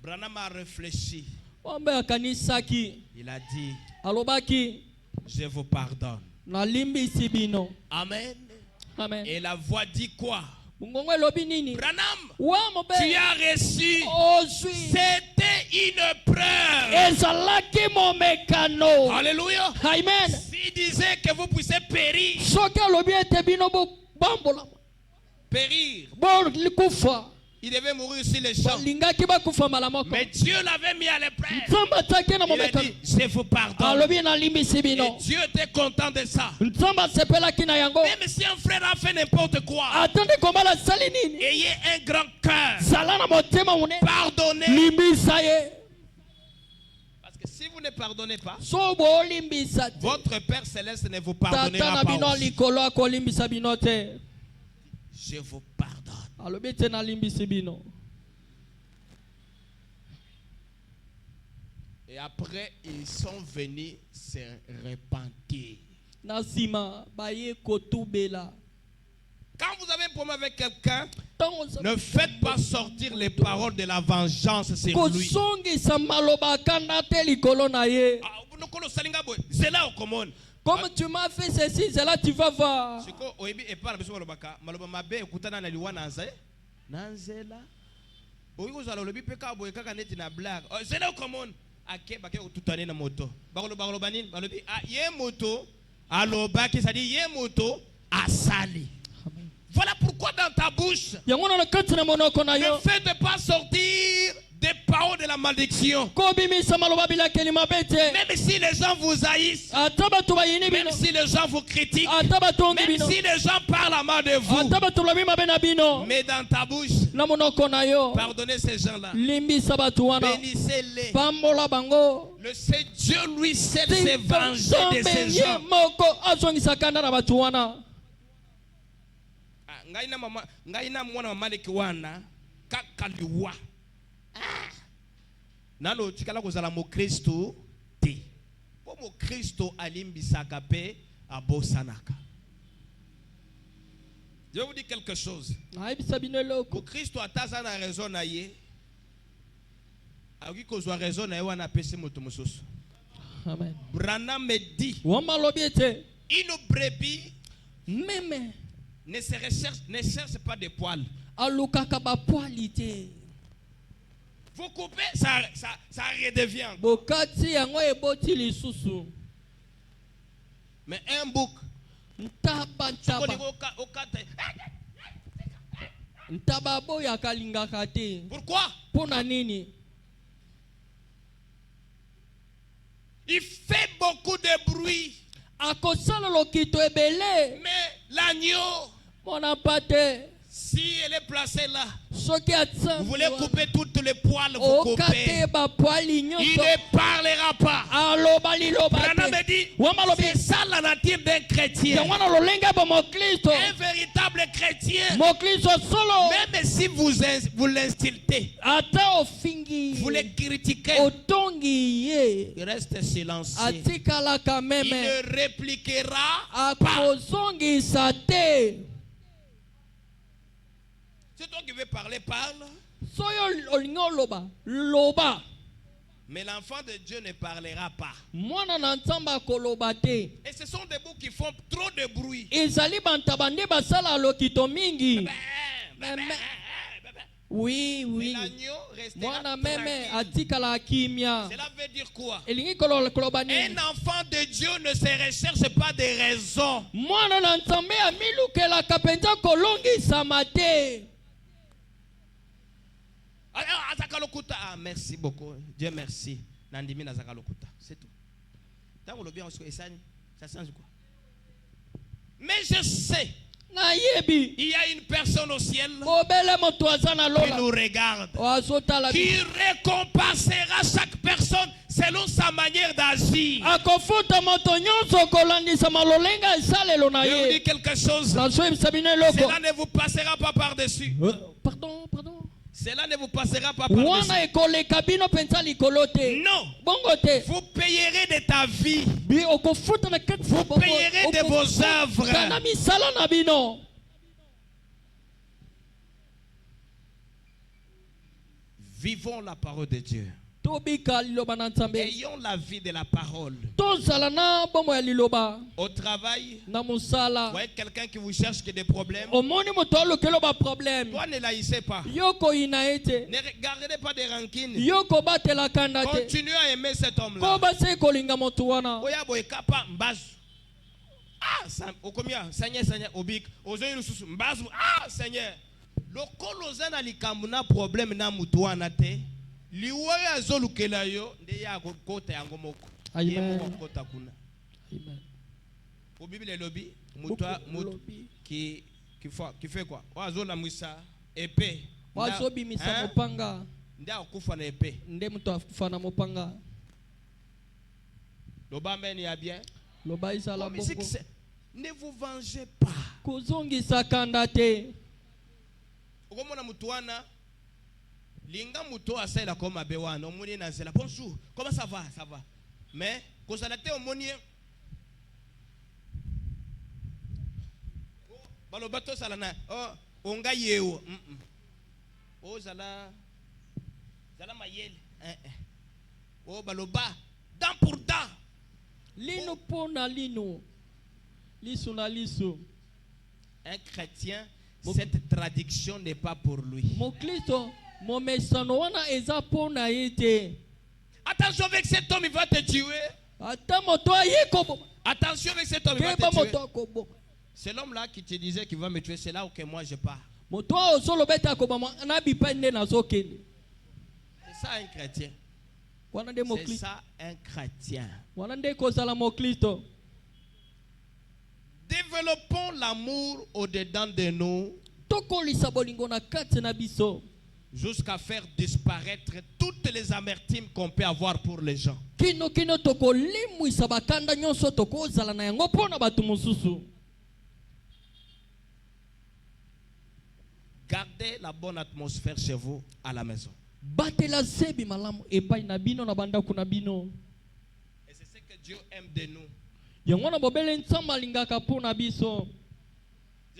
Branham a réfléchi. Il a dit, je vous pardonne. Amen. Amen. Et la voix dit quoi? Branham, tu as reçu. C'était une preuve. Alléluia. Amen. S'il disait que vous puissiez périr, il devait mourir sur les champs. Mais Dieu l'avait mis à l'épreuve. Il a dit, je vous pardonne. Et Dieu était content de ça. Même si un frère a fait n'importe quoi, ayez un grand cœur. Pardonnez. Parce que si vous ne pardonnez pas, votre Père Céleste ne vous pardonnera pas aussi. Je vous pardonne. Et après, ils sont venus se repentir. Quand vous avez un problème avec quelqu'un, ne faites pas sortir les paroles de la vengeance sur lui. Comme tu m'as fait ceci, c'est là tu vas voir. Voilà pourquoi dans ta bouche, ne faites pas sortir des paroles de la malédiction. Même si les gens vous haïssent, même si les gens vous critiquent, même si les gens parlent à mal de vous, mais dans ta bouche, pardonnez ces gens-là. Bénissez-les. Le Dieu lui seul s'est vengé de ces gens. Ngaina mwana maliki wana kakaliwa. Nalo chikala kozala mo Kristo te. Po mo Kristo alimbisaka pe abosanaka. Je vais vous dire quelque chose. Mo Kristo ataza na raison na ye. Aki kozwa raison na ye wana pesi moto mosusu. Amen. Branham me dit. Une brebis même ne cherche pas de poils. Vous coupez, ça redevient. Mais un bouc, pourquoi? Il fait beaucoup de bruit. Mais l'agneau, si elle est placée là, vous voulez couper toutes les poils, vous coupez. Il ne parlera pas. Branham me dit, c'est ça la nature d'un chrétien. Un véritable chrétien, même si vous l'insultez, vous le critiquez, il reste silencieux. Il ne répliquera pas. C'est toi qui veux parler, parle. Mais l'enfant de Dieu ne parlera pas. Et ce sont des boucs qui font trop de bruit. Oui, oui. L'agneau restera tranquille. Cela veut dire quoi? Un enfant de Dieu ne se recherche pas de raisons. Ah, merci beaucoup. Dieu merci. C'est tout. Ça change quoi? Mais je sais, il y a une personne au ciel qui nous regarde, qui récompensera chaque personne selon sa manière d'agir. Je vous dis quelque chose, cela ne vous passera pas par-dessus. Pardon. Cela ne vous passera pas par-dessus. Non. Vous payerez de ta vie. Vous payerez de vos œuvres. Vivons la parole de Dieu. Ayons la vie de la parole. Au travail, vous voyez quelqu'un qui vous cherche qui a des problèmes. Toi, ne l'haïssez pas. Ne gardez pas de rancune. Continuez à aimer cet homme-là. Ah, Seigneur. Lokoloza na likamuna problème na mutu wana te. Liwe azolukela yo nde ya kota yango moko. Amen. Amen. Au Bible lobby mutu qui fait quoi? Oazola mwisa épée. Wazobi misa mopanga. Nde akufa na épée. Nde mutu akufa na mopanga. Loba meni ya bien. Loba isala bongo. Ne vous vengez pas. Kuzongisa kandate. Okomona mutuana linga muto asela koma bewana omuni na zela bonjour comment ça va mais kozalate omoni balobato sala na onga yewo zala mayele baloba dent pour dent lino pona lino liso na liso. Un chrétien, cette traduction n'est pas pour lui. Attention avec cet homme, il va te tuer. Attention avec cet homme, il va te tuer. C'est l'homme-là qui te disait qu'il va me tuer. C'est là où que moi je pars. C'est ça un chrétien. C'est ça un chrétien. Développons l'amour au-dedans de nous jusqu'à faire disparaître toutes les amertumes qu'on peut avoir pour les gens. Gardez la bonne atmosphère chez vous à la maison. Et c'est ce que Dieu aime de nous. Je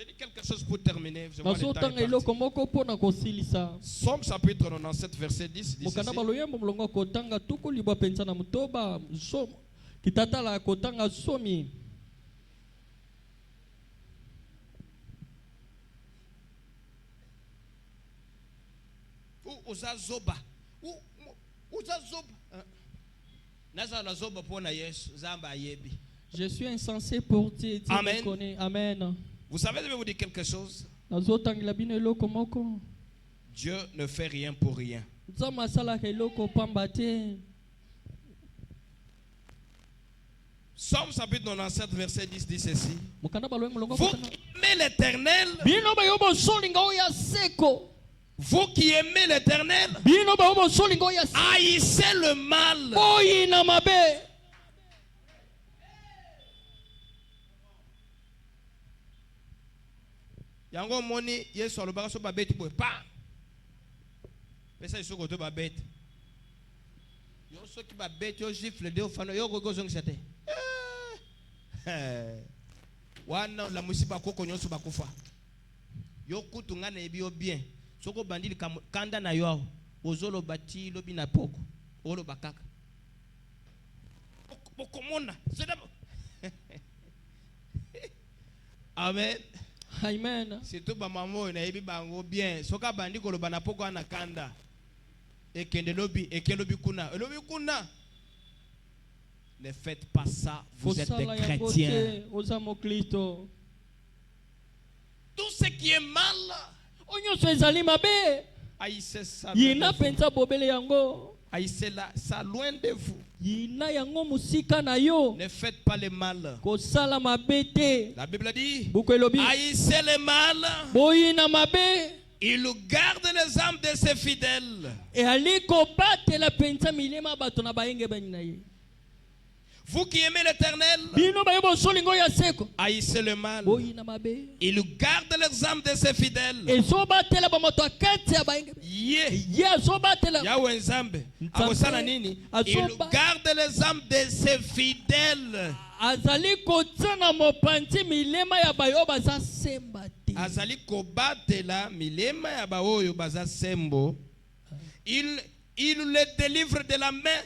dis quelque chose pour terminer. Somme chapitre 97 verset 10. uzazoba nazala zoba pona Yesu zamba ayebi. Je suis insensé pour Dieu. Dieu me connaît. Amen. Vous savez, je vais vous dire quelque chose. Dieu ne fait rien pour rien. Psaume chapitre 97 verset 10 dit ceci. Vous aimez l'Éternel. Vous qui aimez l'Éternel, haïssez le mal. Yango moni Yesu alobaka so babeti boy pa. Pesa iso ko to babeti. Yo so ki babeti yo gifle de ofano yo gogo zongi sete. Wana la musiba koko nyoso bakufa. Yo kutu ngana ebi yo bien. Soko bandili kanda na yo ozolo bati lobi na poko. Olo bakaka. Bokomona. Amen. Amen. C'est tout maman na ebi bango bien. Soka bandi ko loba na poko ana kanda. Ekende lobi kuna. Lobi kuna. Ne faites pas ça, vous êtes des chrétiens. Tout ce qui est mal, haïssez ça. Haïssez ça loin de vous. Ne faites pas le mal. La Bible dit, haïssez le mal. Il garde les âmes de ses fidèles. Vous qui aimez l'Éternel, haïssez le mal. Il garde les âmes de ses fidèles. Il garde les âmes de ses fidèles. Azali kobatela milema ya baoyo baza sembo. Il les délivre de la main.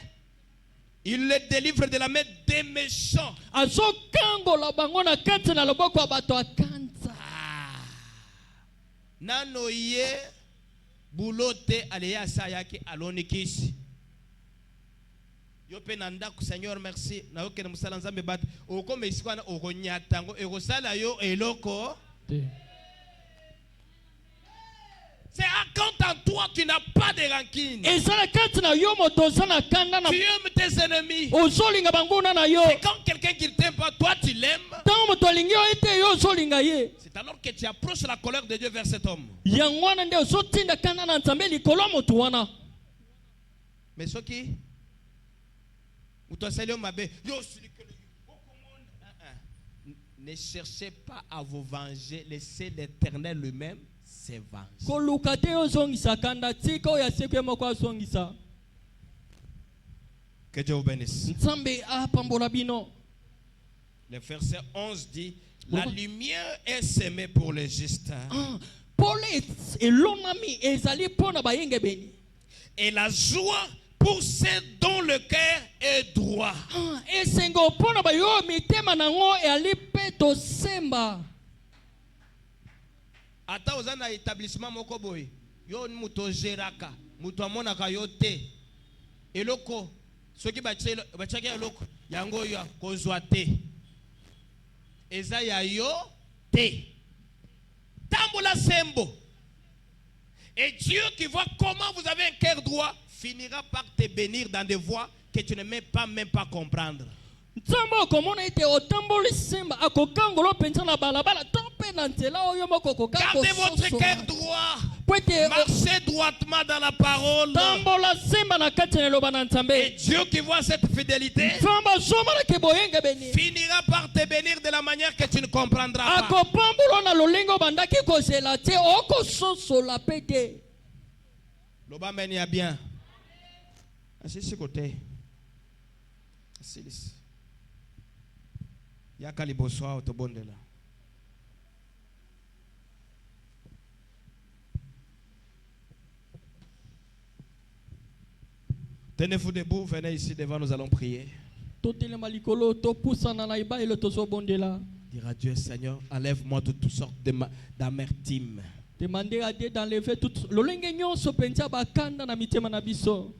Il les délivre de la main des méchants. Nano ye bulote aleya sayaki alonikisi. Yo pe nanda ku Seigneur merci. Na yo kene musala nzambe bat. Oko mesikwana oko nyatango eko sala yo eloko. C'est quand en toi tu n'as pas de rancune. Tu aimes tes ennemis. C'est quand quelqu'un qui ne t'aime pas, toi tu l'aimes. C'est alors que tu approches la colère de Dieu vers cet homme. Mais ce qui ne cherchez pas à vous venger. Laissez l'Éternel lui-même. Que Dieu vous bénisse. Le verset 11 dit, la lumière est semée pour les justes. Et la joie pour ceux dont le cœur est droit. Ata ozana établissement moko boy yo muto geraka muto amonaka yo te eloko soki bachaki eloko yango yo kozwa te eza ya yo te tambola sembo. Et Dieu qui voit comment vous avez un cœur droit finira par te bénir dans des voies que tu ne peux pas même pas comprendre. Gardez votre cœur droit. Marchez droitement dans la parole. Et Dieu qui voit cette fidélité finira par te bénir de la manière que tu ne comprendras pas. Loba meni a bien. Assis ce côté. Assis. Yakali bosoa otobondela. Tenez-vous debout, venez ici devant, nous allons prier. Dire à Dieu, Seigneur, enlève-moi de toutes sortes d'amertume. Demandez à Dieu d'enlever tout.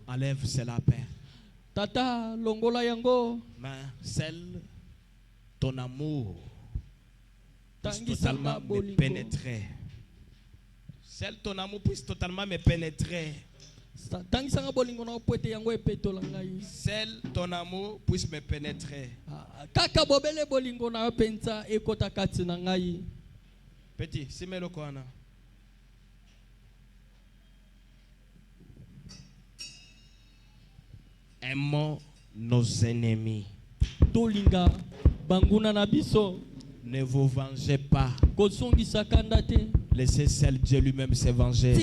Enlève cela, Père. Tata, longola yango. Mais celle, ton amour puisse totalement me pénétrer. Celle, ton amour puisse totalement me pénétrer. Celle, ton amour puisse me pénétrer. Petit, si me le koana. Aimons nos ennemis. Ne vous vengez pas. Laissez seul Dieu lui-même se venger.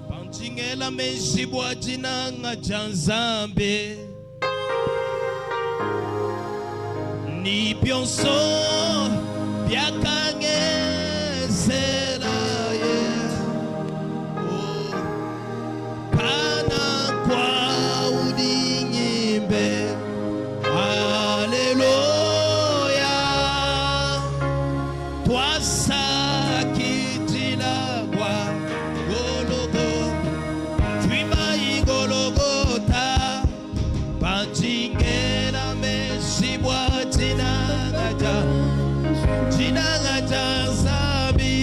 Panjingela meshibwa jinanga janzambe. Ni pionso biakange zela ye. Kana kwa udinyimbe. Alléluia. Toi ça qui dit la voix. Gologo. Tuima igologota. Panjingela meshibwa Jinagaja Zabi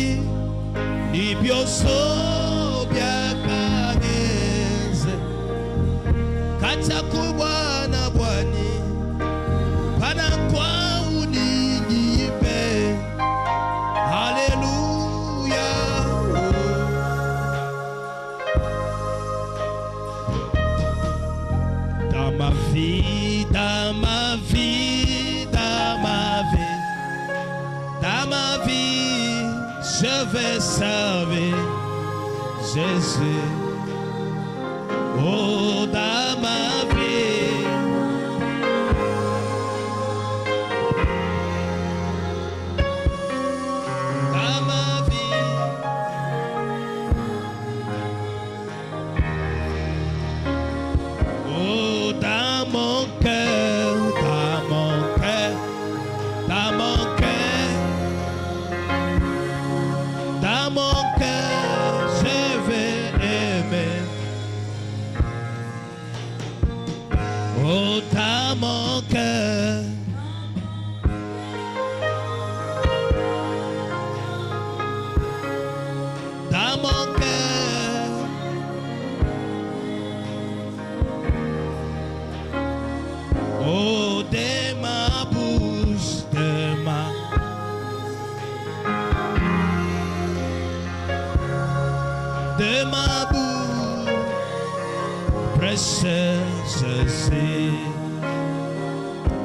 Nibioso Biakageze Kacha kubwa na bwani Pana kwa uningipe Hallelujah. Dans ma vie, dans ma vie, dans ma vie, dans ma vie, je vais servir Jésus. Oh, dans ma vie, dans ma vie, oh, dans mon cœur, dans mon cœur, dans mon cœur, dans mon cœur, je vais aimer. Oh, dans mon cœur. Dans mon cœur. Oh, de ma bouche, de ma bouche, précieux Jésus.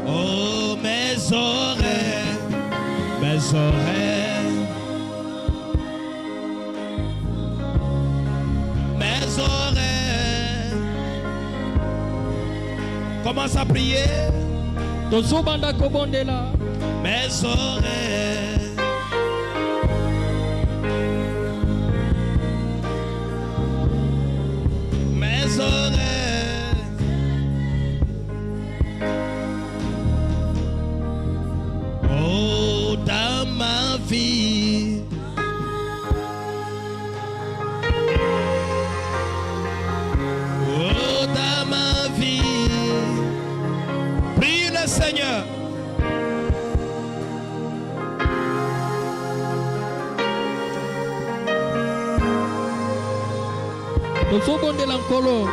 Oh, mes oreilles, mes oreilles, mes oreilles. Commence à prier. Mes oreilles. Mes oreilles. Oh, dans ma vie. Oh, dans ma vie. Prie le Seigneur. Tosobonde lankolo.